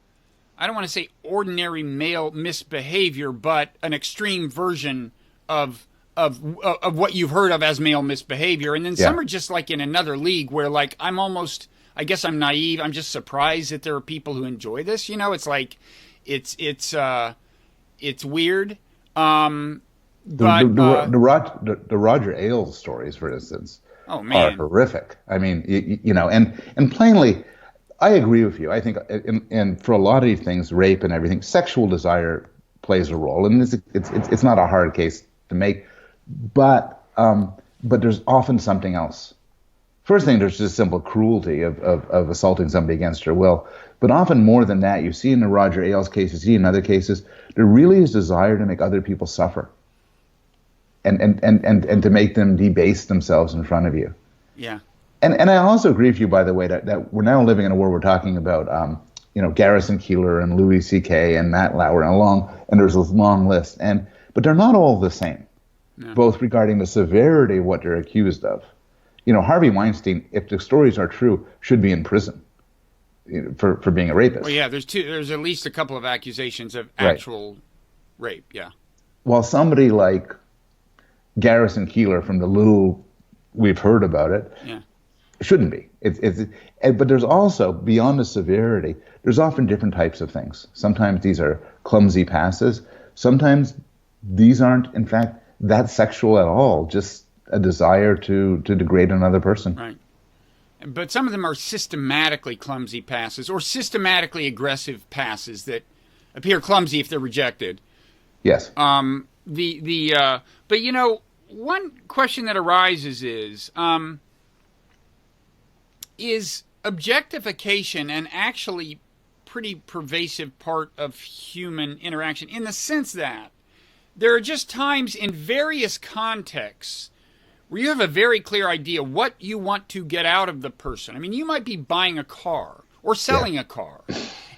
don't want to say ordinary male misbehavior, but an extreme version of what you've heard of as male misbehavior. And then some are just like in another league where, like, I guess I'm naive. I'm just surprised that there are people who enjoy this. You know, it's like, it's weird. The Roger Ailes stories, for instance, are horrific. I mean, you know, and plainly, I agree with you. I think, and for a lot of these things, rape and everything, sexual desire plays a role, and it's not a hard case to make, but there's often something else. First thing, there's just simple cruelty of assaulting somebody against their will, but often more than that. You see in the Roger Ailes case, you see in other cases, there really is desire to make other people suffer. And to make them debase themselves in front of you. Yeah. And I also agree with you, by the way, that we're now living in a world we're talking about, Garrison Keillor and Louis C.K. and Matt Lauer and there's this long list. But they're not all the same, both regarding the severity of what they're accused of. You know, Harvey Weinstein, if the stories are true, should be in prison for being a rapist. Well, yeah, there's at least a couple of accusations of actual rape, yeah. While somebody like Garrison Keillor, from the little we've heard about it, shouldn't be. But there's also, beyond the severity, there's often different types of things. Sometimes these are clumsy passes. Sometimes these aren't, in fact, that sexual at all, just a desire to degrade another person. Right. But some of them are systematically clumsy passes or systematically aggressive passes that appear clumsy if they're rejected. Yes. But one question that arises is objectification an actually pretty pervasive part of human interaction, in the sense that there are just times in various contexts where you have a very clear idea what you want to get out of the person. I mean, you might be buying a car or selling a car,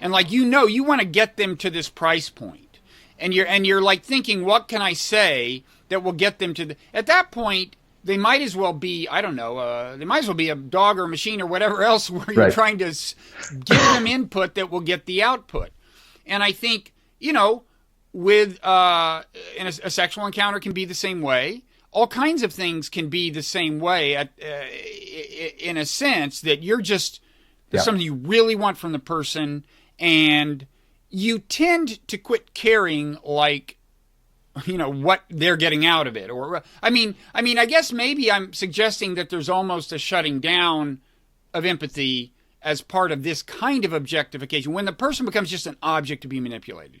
and you want to get them to this price point, and you're like thinking, what can I say that will get them to at that point? They might as well be, I don't know, they might as well be a dog or a machine or whatever else, where you're trying to give them input that will get the output. And I think, with a sexual encounter can be the same way. All kinds of things can be the same way, in a sense that you're just, there's something you really want from the person, and you tend to quit caring what they're getting out of it. Or I mean, I guess maybe I'm suggesting that there's almost a shutting down of empathy as part of this kind of objectification, when the person becomes just an object to be manipulated.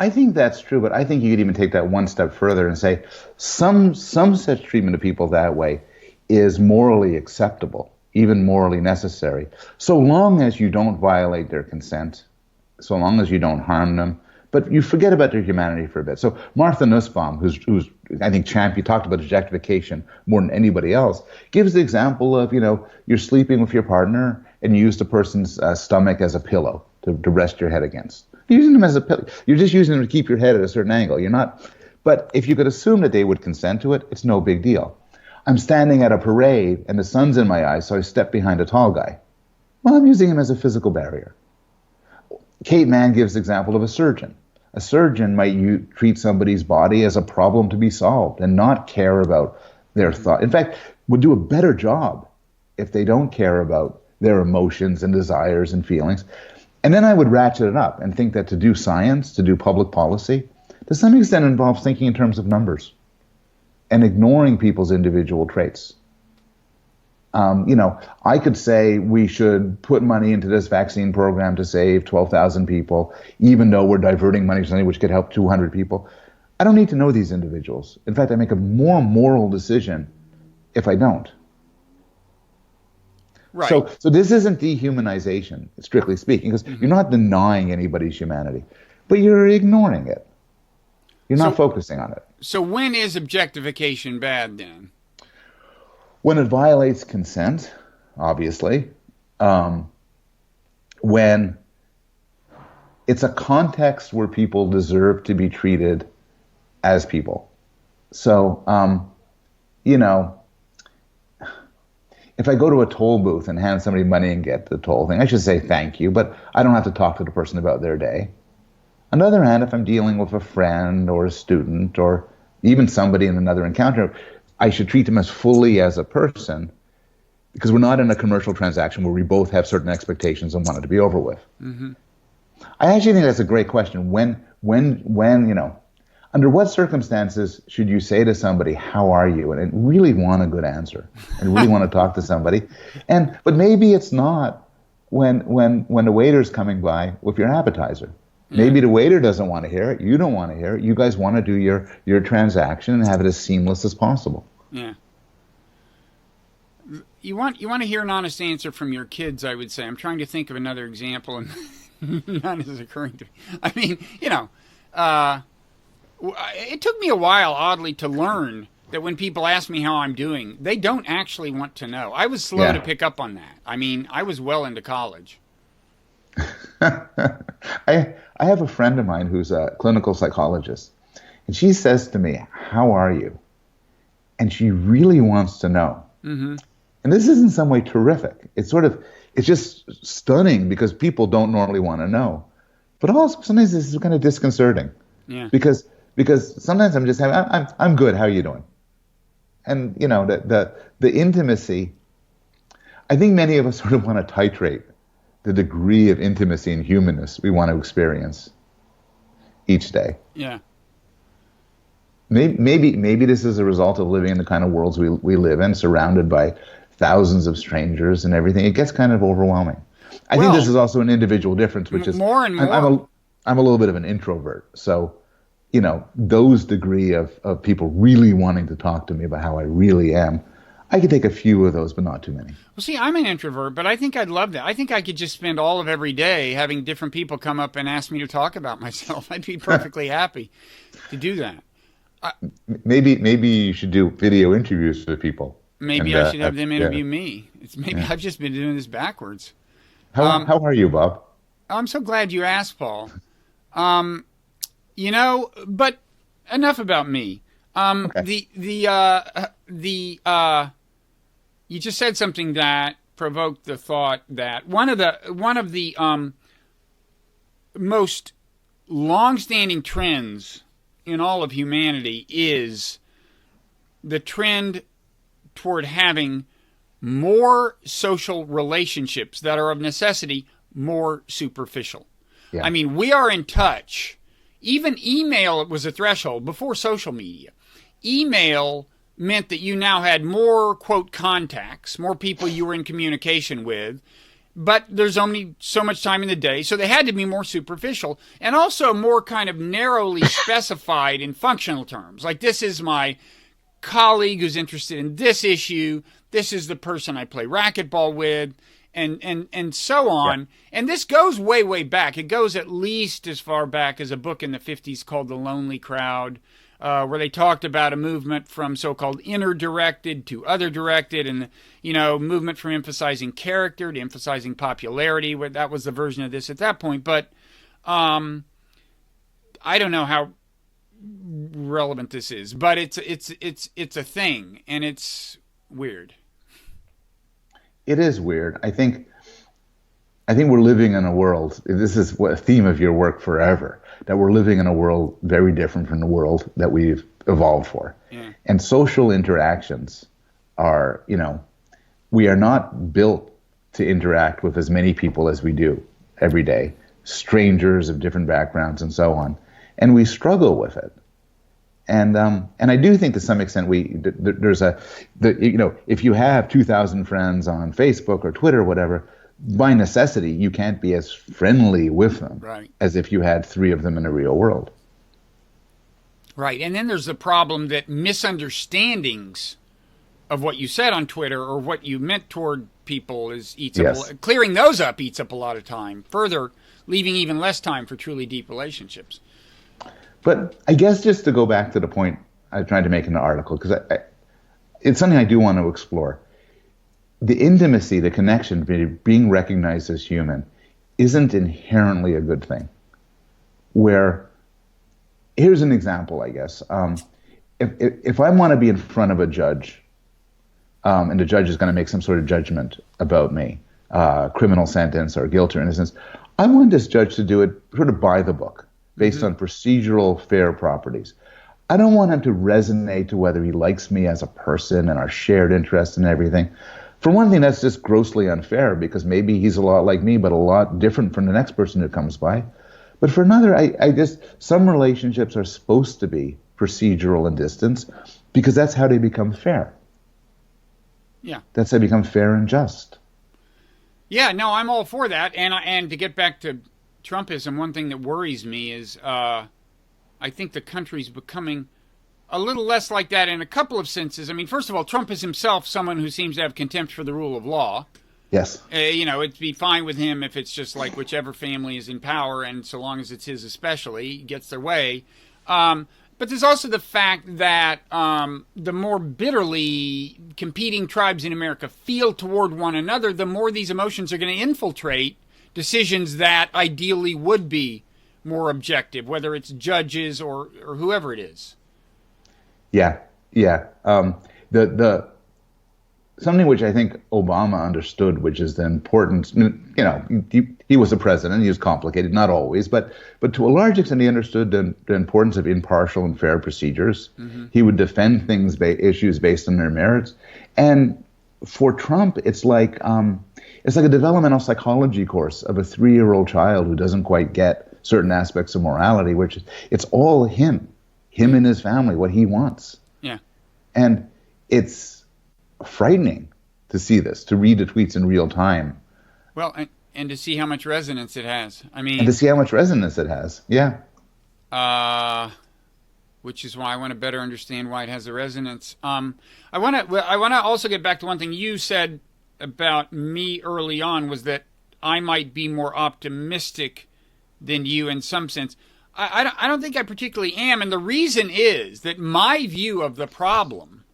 I think that's true, but I think you could even take that one step further and say some such treatment of people that way is morally acceptable, even morally necessary, so long as you don't violate their consent, so long as you don't harm them, but you forget about their humanity for a bit. So Martha Nussbaum, who's I think champion, talked about objectification more than anybody else, gives the example of, you're sleeping with your partner and you use the person's stomach as a pillow to rest your head against. You're using them as a pillow. You're just using them to keep your head at a certain angle. You're not. But if you could assume that they would consent to it, it's no big deal. I'm standing at a parade and the sun's in my eyes, so I step behind a tall guy. Well, I'm using him as a physical barrier. Kate Mann gives the example of a surgeon. A surgeon might treat somebody's body as a problem to be solved and not care about their thought. In fact, would do a better job if they don't care about their emotions and desires and feelings. And then I would ratchet it up and think that to do science, to do public policy, to some extent involves thinking in terms of numbers and ignoring people's individual traits. I could say we should put money into this vaccine program to save 12,000 people, even though we're diverting money to something which could help 200 people. I don't need to know these individuals. In fact, I make a more moral decision if I don't. Right. So this isn't dehumanization, strictly speaking, because you're not denying anybody's humanity, but you're ignoring it. You're not focusing on it. So when is objectification bad then? When it violates consent, obviously. When it's a context where people deserve to be treated as people. So, if I go to a toll booth and hand somebody money and get the toll thing, I should say thank you, but I don't have to talk to the person about their day. On the other hand, if I'm dealing with a friend or a student or even somebody in another encounter, I should treat them as fully as a person, because we're not in a commercial transaction where we both have certain expectations and want it to be over with. Mm-hmm. I actually think that's a great question. When, under what circumstances should you say to somebody, how are you? And really want a good answer and really want to talk to somebody. But maybe it's not when the waiter's coming by with your appetizer. Maybe the waiter doesn't want to hear it. You don't want to hear it. You guys want to do your transaction and have it as seamless as possible. Yeah. You want to hear an honest answer from your kids, I would say. I'm trying to think of another example, and none is occurring to me. I mean, it took me a while, oddly, to learn that when people ask me how I'm doing, they don't actually want to know. I was slow to pick up on that. I mean, I was well into college. I have a friend of mine who's a clinical psychologist, and she says to me, how are you? And she really wants to know. Mm-hmm. And this is in some way terrific. It's just stunning, because people don't normally want to know. But also sometimes this is kind of disconcerting. Yeah. Because sometimes I'm just I'm good. How are you doing? And the intimacy. I think many of us sort of want to titrate the degree of intimacy and humanness we want to experience each day. Yeah. Maybe this is a result of living in the kind of worlds we live in, surrounded by thousands of strangers and everything. It gets kind of overwhelming. I think this is also an individual difference, which is more and more. I'm a little bit of an introvert, so those degree of people really wanting to talk to me about how I really am, I could take a few of those, but not too many. Well, see, I'm an introvert, but I think I'd love that. I think I could just spend all of every day having different people come up and ask me to talk about myself. I'd be perfectly happy to do that. Maybe you should do video interviews with people. Maybe I should have them interview me. I've just been doing this backwards. How are you, Bob? I'm so glad you asked, Paul. But enough about me. Okay. You just said something that provoked the thought that one of the most long-standing trends in all of humanity is the trend toward having more social relationships that are of necessity more superficial. Yeah. I mean, we are in touch. Even email was a threshold before social media. Email meant that you now had more, quote, contacts, more people you were in communication with, but there's only so much time in the day, so they had to be more superficial and also more kind of narrowly specified in functional terms. Like, this is my colleague who's interested in this issue, this is the person I play racquetball with, and so on. Yeah. And this goes way, way back. It goes at least as far back as a book in the 50s called The Lonely Crowd, where they talked about a movement from so-called inner-directed to other-directed, and, movement from emphasizing character to emphasizing popularity. That was the version of this at that point. But I don't know how relevant this is, but it's a thing, and it's weird. It is weird. I think we're living in a world, this is a theme of your work forever, that we're living in a world very different from the world that we've evolved for. Yeah. And social interactions are, we are not built to interact with as many people as we do every day, strangers of different backgrounds and so on. And we struggle with it. And I do think to some extent if you have 2,000 friends on Facebook or Twitter or whatever, by necessity you can't be as friendly with them as if you had 3 of them in a real world. Right, and then there's the problem that misunderstandings of what you said on Twitter or what you meant toward people clearing those up eats up a lot of time, further leaving even less time for truly deep relationships. But I guess just to go back to the point I tried to make in the article, because it's something I do want to explore. The intimacy, the connection, being recognized as human, isn't inherently a good thing. Here's an example, I guess. If I want to be in front of a judge, and the judge is going to make some sort of judgment about me, criminal sentence or guilt or innocence, I want this judge to do it sort of by the book, based on procedural fair properties. I don't want him to resonate to whether he likes me as a person and our shared interests and everything. For one thing, that's just grossly unfair, because maybe he's a lot like me, but a lot different from the next person who comes by. But for another, some relationships are supposed to be procedural and distant, because that's how they become fair. Yeah. That's how they become fair and just. Yeah, no, I'm all for that. And to get back to Trumpism, one thing that worries me is I think the country's becoming a little less like that in a couple of senses. I mean, first of all, Trump is himself someone who seems to have contempt for the rule of law. Yes. It'd be fine with him if it's just like whichever family is in power, and so long as it's his especially, gets their way. But there's also the fact that the more bitterly competing tribes in America feel toward one another, the more these emotions are going to infiltrate decisions that ideally would be more objective, whether it's judges or whoever it is. Yeah. The something which I think Obama understood, which is the importance. He was a president. He was complicated, not always, but to a large extent, he understood the importance of impartial and fair procedures. Mm-hmm. He would defend issues based on their merits, and for Trump, it's like a developmental psychology course of a 3-year-old child who doesn't quite get certain aspects of morality, which it's all him and his family, what he wants. Yeah. And it's frightening to see this, to read the tweets in real time. Well, and to see how much resonance it has. I mean, and to see how much resonance it has. Yeah. which is why I want to better understand why it has a resonance. I want to also get back to one thing you said about me early on, was that I might be more optimistic than you in some sense. I don't think I particularly am, and the reason is that my view of the problem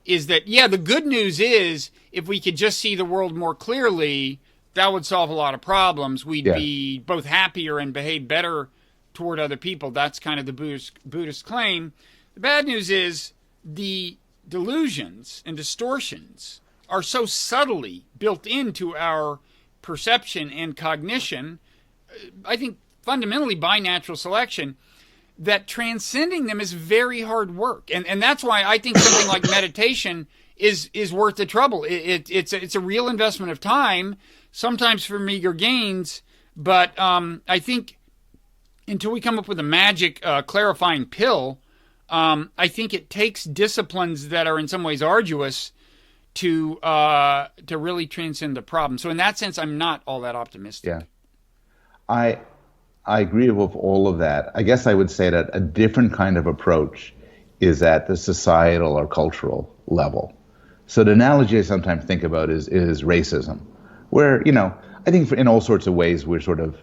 is that, yeah, the good news is if we could just see the world more clearly, that would solve a lot of problems. We'd be both happier and behave better toward other people. That's kind of the Buddhist claim. The bad news is the delusions and distortions are so subtly built into our perception and cognition, I think fundamentally by natural selection, that transcending them is very hard work. And that's why I think something like meditation is worth the trouble. It's a real investment of time, sometimes for meager gains, but I think until we come up with a magic clarifying pill, I think it takes disciplines that are in some ways arduous to really transcend the problem. So in that sense, I'm not all that optimistic. Yeah, I agree with all of that. I guess I would say that a different kind of approach is at the societal or cultural level. So the analogy I sometimes think about is racism, where, I think in all sorts of ways we're sort of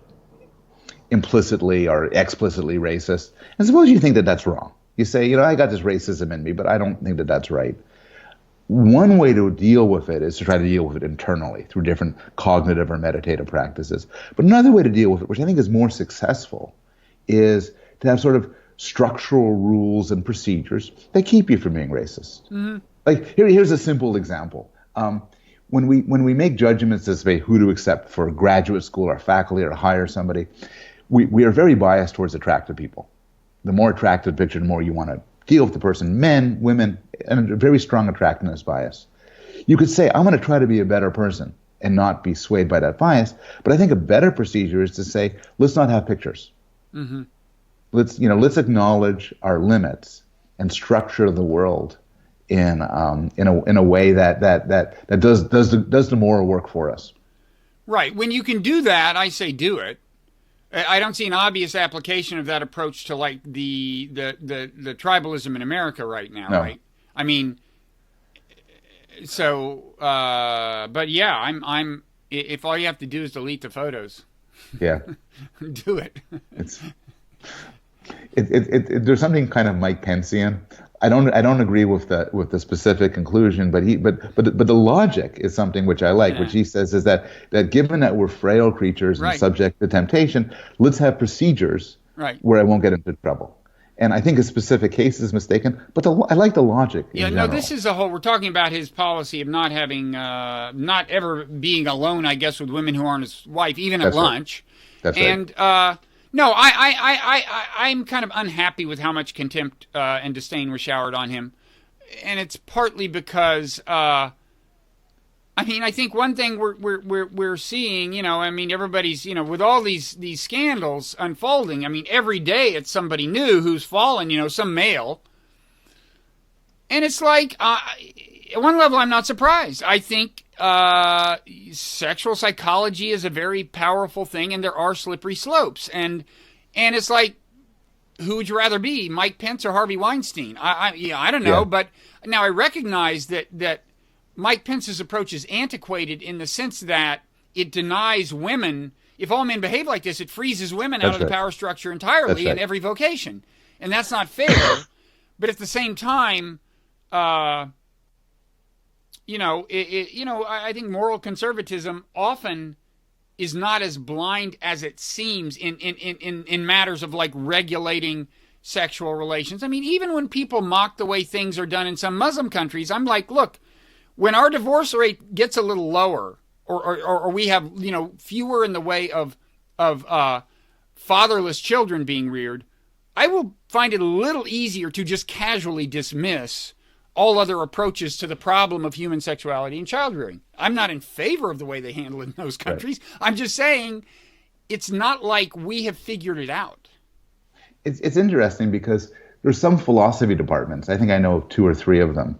implicitly or explicitly racist. And suppose you think that that's wrong. You say, I got this racism in me, but I don't think that that's right. One way to deal with it is to try to deal with it internally through different cognitive or meditative practices. But another way to deal with it, which I think is more successful, is to have sort of structural rules and procedures that keep you from being racist. Mm-hmm. Like here's a simple example. When we make judgments as to who to accept for graduate school or faculty or hire somebody, we are very biased towards attractive people. The more attractive picture, the more you want to deal with the person. Men, women, and a very strong attractiveness bias. You could say, I'm going to try to be a better person and not be swayed by that bias. But I think a better procedure is to say, let's not have pictures. Mm-hmm. Let's acknowledge our limits and structure the world in a way that does the moral work for us. Right. When you can do that, I say do it. I don't see an obvious application of that approach to like the tribalism in America right now, no. Right? I mean, so, but yeah, I'm. If all you have to do is delete the photos, yeah, do it. There's something kind of Mike Pencean. I don't agree with the specific conclusion, but the logic is something which I like, which he says is that given that we're frail creatures and subject to temptation, let's have procedures where I won't get into trouble. And I think a specific case is mistaken, but I like the logic. Yeah, no, this is we're talking about his policy of not having, not ever being alone, I guess, with women who aren't his wife, even at lunch. That's right. And, no, I'm kind of unhappy with how much contempt and disdain was showered on him, and it's partly because I think one thing we're seeing, everybody's, with all these scandals unfolding, every day it's somebody new who's fallen, some male, and it's like at one level I'm not surprised. I think sexual psychology is a very powerful thing, and there are slippery slopes. And it's like, who would you rather be, Mike Pence or Harvey Weinstein? I don't know, but now I recognize that Mike Pence's approach is antiquated in the sense that it denies women. If all men behave like this, it freezes women out of the power structure entirely in every vocation, and that's not fair. But at the same time, I think moral conservatism often is not as blind as it seems in matters of like regulating sexual relations. Even when people mock the way things are done in some Muslim countries, I'm like, look, when our divorce rate gets a little lower, or we have fewer in the way of fatherless children being reared, I will find it a little easier to just casually dismiss all other approaches to the problem of human sexuality and child rearing. I'm not in favor of the way they handle it in those countries. Right. I'm just saying it's not like we have figured it out. It's interesting because there's some philosophy departments. I think I know 2 or 3 of them.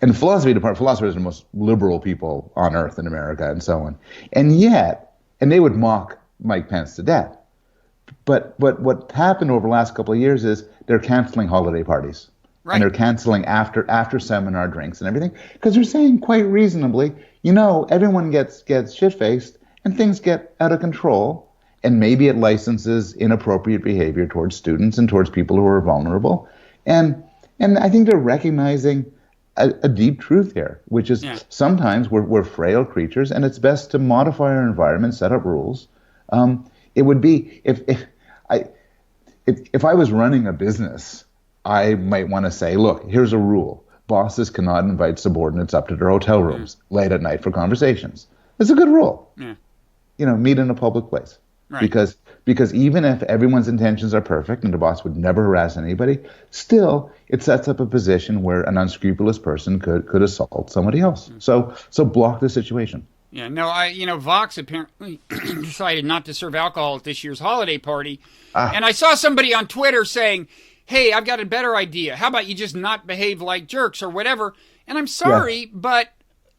And philosophers are the most liberal people on earth in America and so on. And yet, and they would mock Mike Pence to death. But what happened over the last couple of years is they're canceling holiday parties. Right. And they're canceling after seminar drinks and everything because they're saying quite reasonably, everyone gets shit-faced and things get out of control, and maybe it licenses inappropriate behavior towards students and towards people who are vulnerable. And I think they're recognizing a deep truth here, which is sometimes we're frail creatures, and it's best to modify our environment, set up rules. It would be if I was running a business, I might want to say, look, here's a rule. Bosses cannot invite subordinates up to their hotel rooms late at night for conversations. It's a good rule. Yeah. Meet in a public place. Right. Because even if everyone's intentions are perfect and the boss would never harass anybody, still it sets up a position where an unscrupulous person could assault somebody else. So block the situation. Yeah, no, Vox apparently decided not to serve alcohol at this year's holiday party. And I saw somebody on Twitter saying, hey, I've got a better idea. How about you just not behave like jerks or whatever? And I'm sorry, but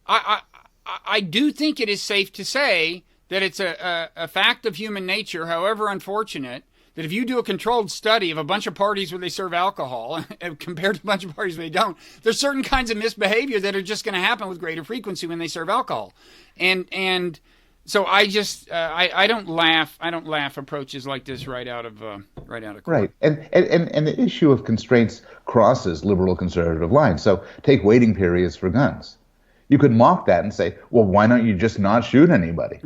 I do think it is safe to say that it's a fact of human nature, however unfortunate, that if you do a controlled study of a bunch of parties where they serve alcohol compared to a bunch of parties where they don't, there's certain kinds of misbehavior that are just going to happen with greater frequency when they serve alcohol. And so I just I don't laugh approaches like this right out of court. Right. And the issue of constraints crosses liberal conservative lines. So take waiting periods for guns. You could mock that and say, well, why don't you just not shoot anybody?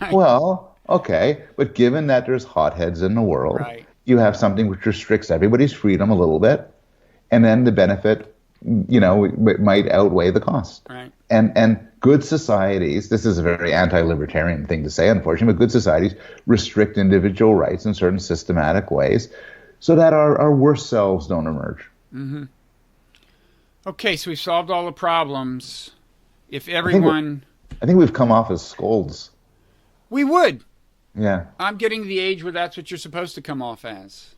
Right. Well, okay, but given that there's hotheads in the world, you have something which restricts everybody's freedom a little bit, and then the benefit, might outweigh the cost. Right. And good societies, this is a very anti-libertarian thing to say, unfortunately, but good societies restrict individual rights in certain systematic ways so that our worst selves don't emerge. Mm-hmm. Okay, so we've solved all the problems. If everyone... I think we've come off as scolds. We would. Yeah. I'm getting to the age where that's what you're supposed to come off as.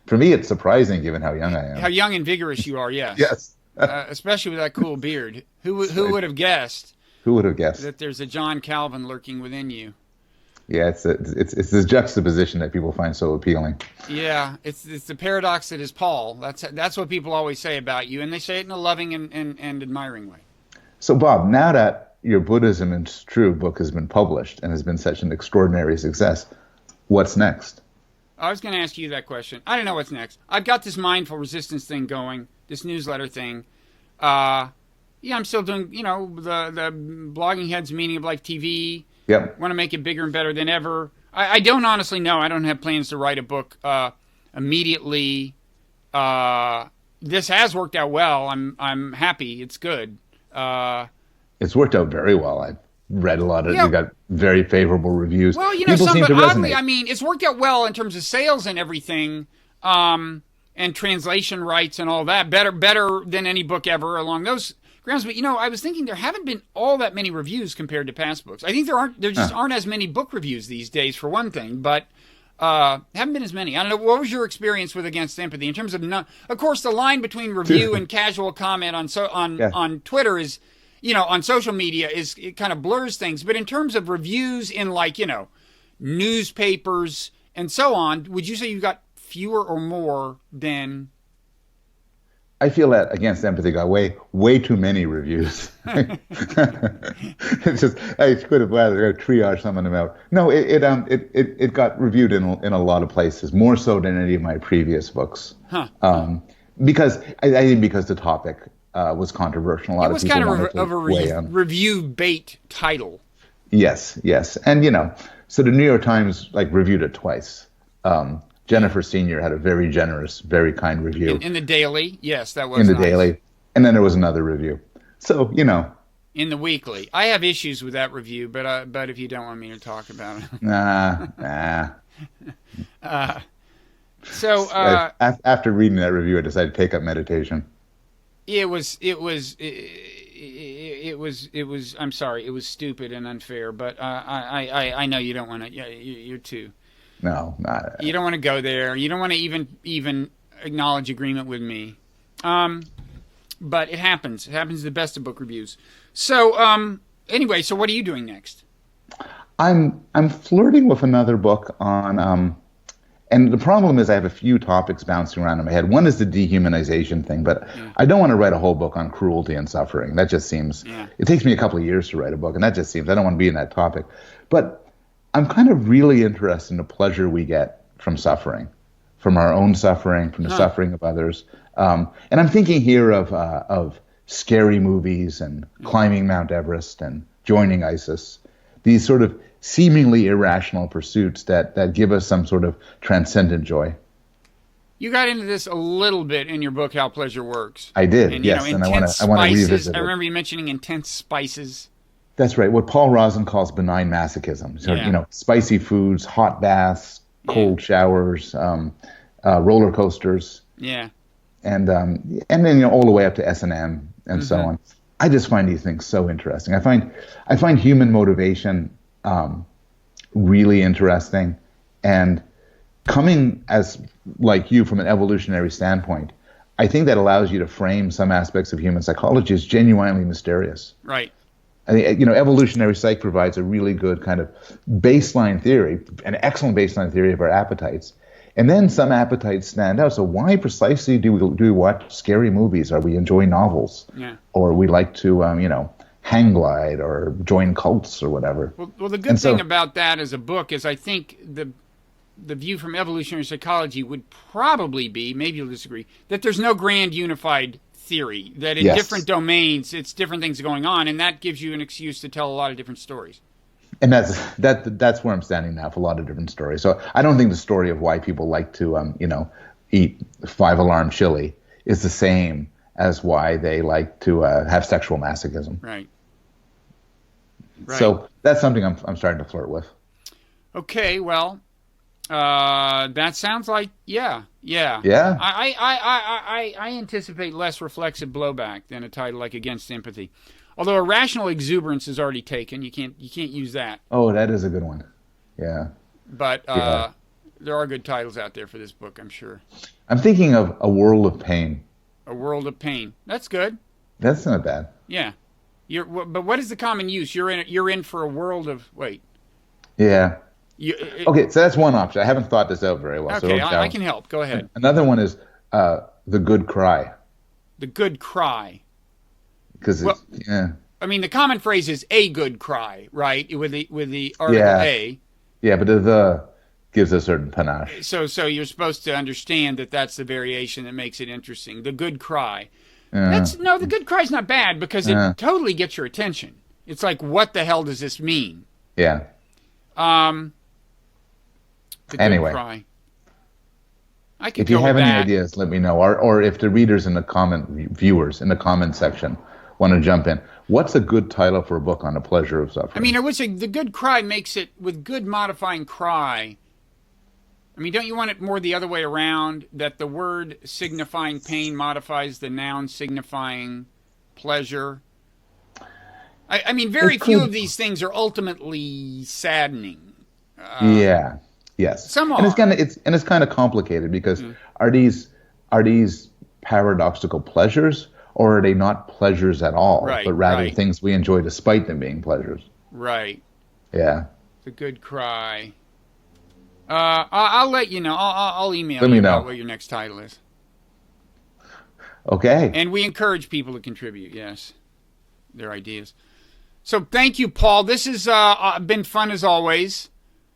For me, it's surprising given how young I am. How young and vigorous you are, yes. Yes. Especially with that cool beard. Who would have guessed? Who would have guessed that there's a John Calvin lurking within you? Yeah, it's this juxtaposition that people find so appealing. Yeah, it's the paradox that is Paul. That's what people always say about you, and they say it in a loving and admiring way. So, Bob, now that your Buddhism is True book has been published and has been such an extraordinary success, what's next? I was going to ask you that question. I don't know what's next. I've got this mindful resistance thing going, this newsletter thing. I'm still doing, the Blogging Heads Meaning of Life TV. Yep. Want to make it bigger and better than ever. I don't honestly know. I don't have plans to write a book immediately. This has worked out well. I'm happy. It's good. It's worked out very well. I've read a lot of it. You got very favorable reviews. Well, people seem to resonate. Oddly, it's worked out well in terms of sales and everything, and translation rights and all that. Better than any book ever along those grounds. But I was thinking there haven't been all that many reviews compared to past books. I think there just aren't as many book reviews these days, for one thing. But haven't been as many. I don't know. What was your experience with Against Empathy in terms of? Of course, the line between review and casual comment on Twitter is. On social media it kind of blurs things. But in terms of reviews in newspapers and so on, would you say you got fewer or more than? I feel that Against Empathy got way too many reviews. It's just I could have rather triage some of them out. No, it got reviewed in a lot of places, more so than any of my previous books. Because I think because the topic. Was controversial. It was kind of a review bait title. Yes, and so the New York Times reviewed it twice. Jennifer Senior had a very generous, very kind review in the Daily. Yes, that was in the Daily, and then there was another review. So in the Weekly. I have issues with that review, but if you don't want me to talk about it, nah. So after reading that review, I decided to take up meditation. It was. I'm sorry. It was stupid and unfair. But I know you don't want to. You're too. No, not. You don't want to go there. You don't want to even acknowledge agreement with me. But it happens. It happens to the best of book reviews. So anyway, so what are you doing next? I'm flirting with another book on And the problem is I have a few topics bouncing around in my head. One is the dehumanization thing, but I don't want to write a whole book on cruelty and suffering. That just seems, it takes me a couple of years to write a book, and that just seems, I don't want to be in that topic. But I'm kind of really interested in the pleasure we get from suffering, from our own suffering, from the suffering of others. And I'm thinking here of scary movies and climbing Mount Everest and joining ISIS, these sort of seemingly irrational pursuits that give us some sort of transcendent joy. You got into this a little bit in your book, How Pleasure Works. I did, and, yes, and I want to revisit it. I remember you mentioning intense spices. That's right, what Paul Rosen calls benign masochism. So, spicy foods, hot baths, cold showers, roller coasters. Yeah. And then all the way up to S&M and so on. I just find these things so interesting. I find human motivation really interesting, and coming as like you from an evolutionary standpoint, I think that allows you to frame some aspects of human psychology as genuinely mysterious. Right. I think evolutionary psych provides a really good kind of baseline theory, an excellent baseline theory of our appetites. And then some appetites stand out. So why precisely do we watch scary movies, or we enjoy novels, or we like to, hang glide or join cults or whatever? Well, the good thing about that as a book is I think the view from evolutionary psychology would probably be, maybe you'll disagree, that there's no grand unified theory, that in different domains it's different things going on, and that gives you an excuse to tell a lot of different stories. And that's where I'm standing now for a lot of different stories. So I don't think the story of why people like to, eat 5-alarm chili is the same as why they like to have sexual masochism. Right. So that's something I'm starting to flirt with. Okay, well, that sounds like yeah. I anticipate less reflexive blowback than a title like Against Empathy. Although irrational exuberance is already taken, you can't use that. Oh, that is a good one. Yeah. But there are good titles out there for this book, I'm sure. I'm thinking of A World of Pain. A World of Pain. That's good. That's not bad. Yeah. But what is the common use? You're in for a world of Yeah. Okay, so that's one option. I haven't thought this out very well. Okay, so I can help. Go ahead. Another one is The Good Cry. The Good Cry. Because I mean, the common phrase is a good cry, right? With the article a. Yeah, but the gives a certain panache. So you're supposed to understand that that's the variation that makes it interesting. The good cry. The good cry's not bad because it totally gets your attention. It's like, what the hell does this mean? Yeah. The anyway. Good cry. If you have any ideas, let me know. Or if the readers in the viewers in the comment section want to jump in. What's a good title for a book on the pleasure of suffering? I mean, I would say The Good Cry makes it, with good modifying cry. I mean, don't you want it more the other way around, that the word signifying pain modifies the noun signifying pleasure? I mean, very few of these things are ultimately saddening. Yes. Some are. And it's kind of complicated because are these paradoxical pleasures, or are they not pleasures at all, but rather things we enjoy despite them being pleasures? Right. Yeah. The Good Cry. I'll let you know. I'll email you about what your next title is. Okay. And we encourage people to contribute, yes, their ideas. So thank you, Paul. This has been fun as always.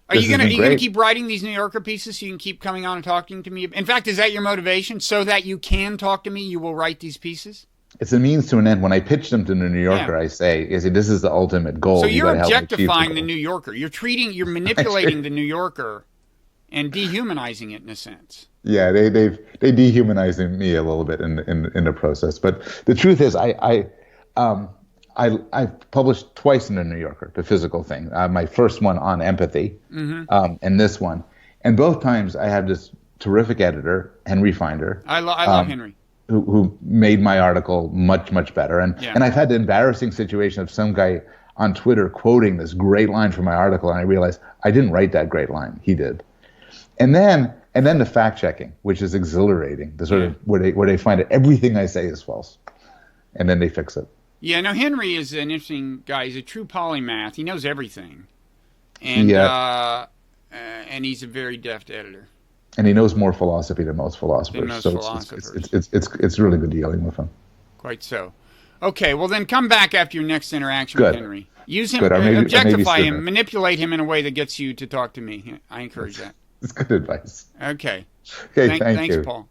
Are you gonna keep writing these New Yorker pieces so you can keep coming on and talking to me? In fact, is that your motivation? So that you can talk to me, you will write these pieces? It's a means to an end. When I pitch them to the New Yorker, I say, this is the ultimate goal. So you're objectifying the New Yorker. You're manipulating the New Yorker and dehumanizing it in a sense. Yeah, they dehumanizing me a little bit in the process. But the truth is, I've published twice in the New Yorker, the physical thing. My first one on empathy, and this one. And both times I had this terrific editor, Henry Finder. I love Henry. Who made my article much, much better. And I've had the embarrassing situation of some guy on Twitter quoting this great line from my article, and I realized I didn't write that great line. He did. And then the fact checking, which is exhilarating, the sort of where they find that everything I say is false, and then they fix it. Yeah, no, Henry is an interesting guy. He's a true polymath. He knows everything, and and he's a very deft editor. And he knows more philosophy than most philosophers. Than most so philosophers. It's really good dealing with him. Quite so. Okay, well then come back after your next interaction Good. with Henry. Use him, Good. objectify him, manipulate him in a way that gets you to talk to me. I encourage that. It's good advice. Okay. Okay, thank Thanks, you. Paul.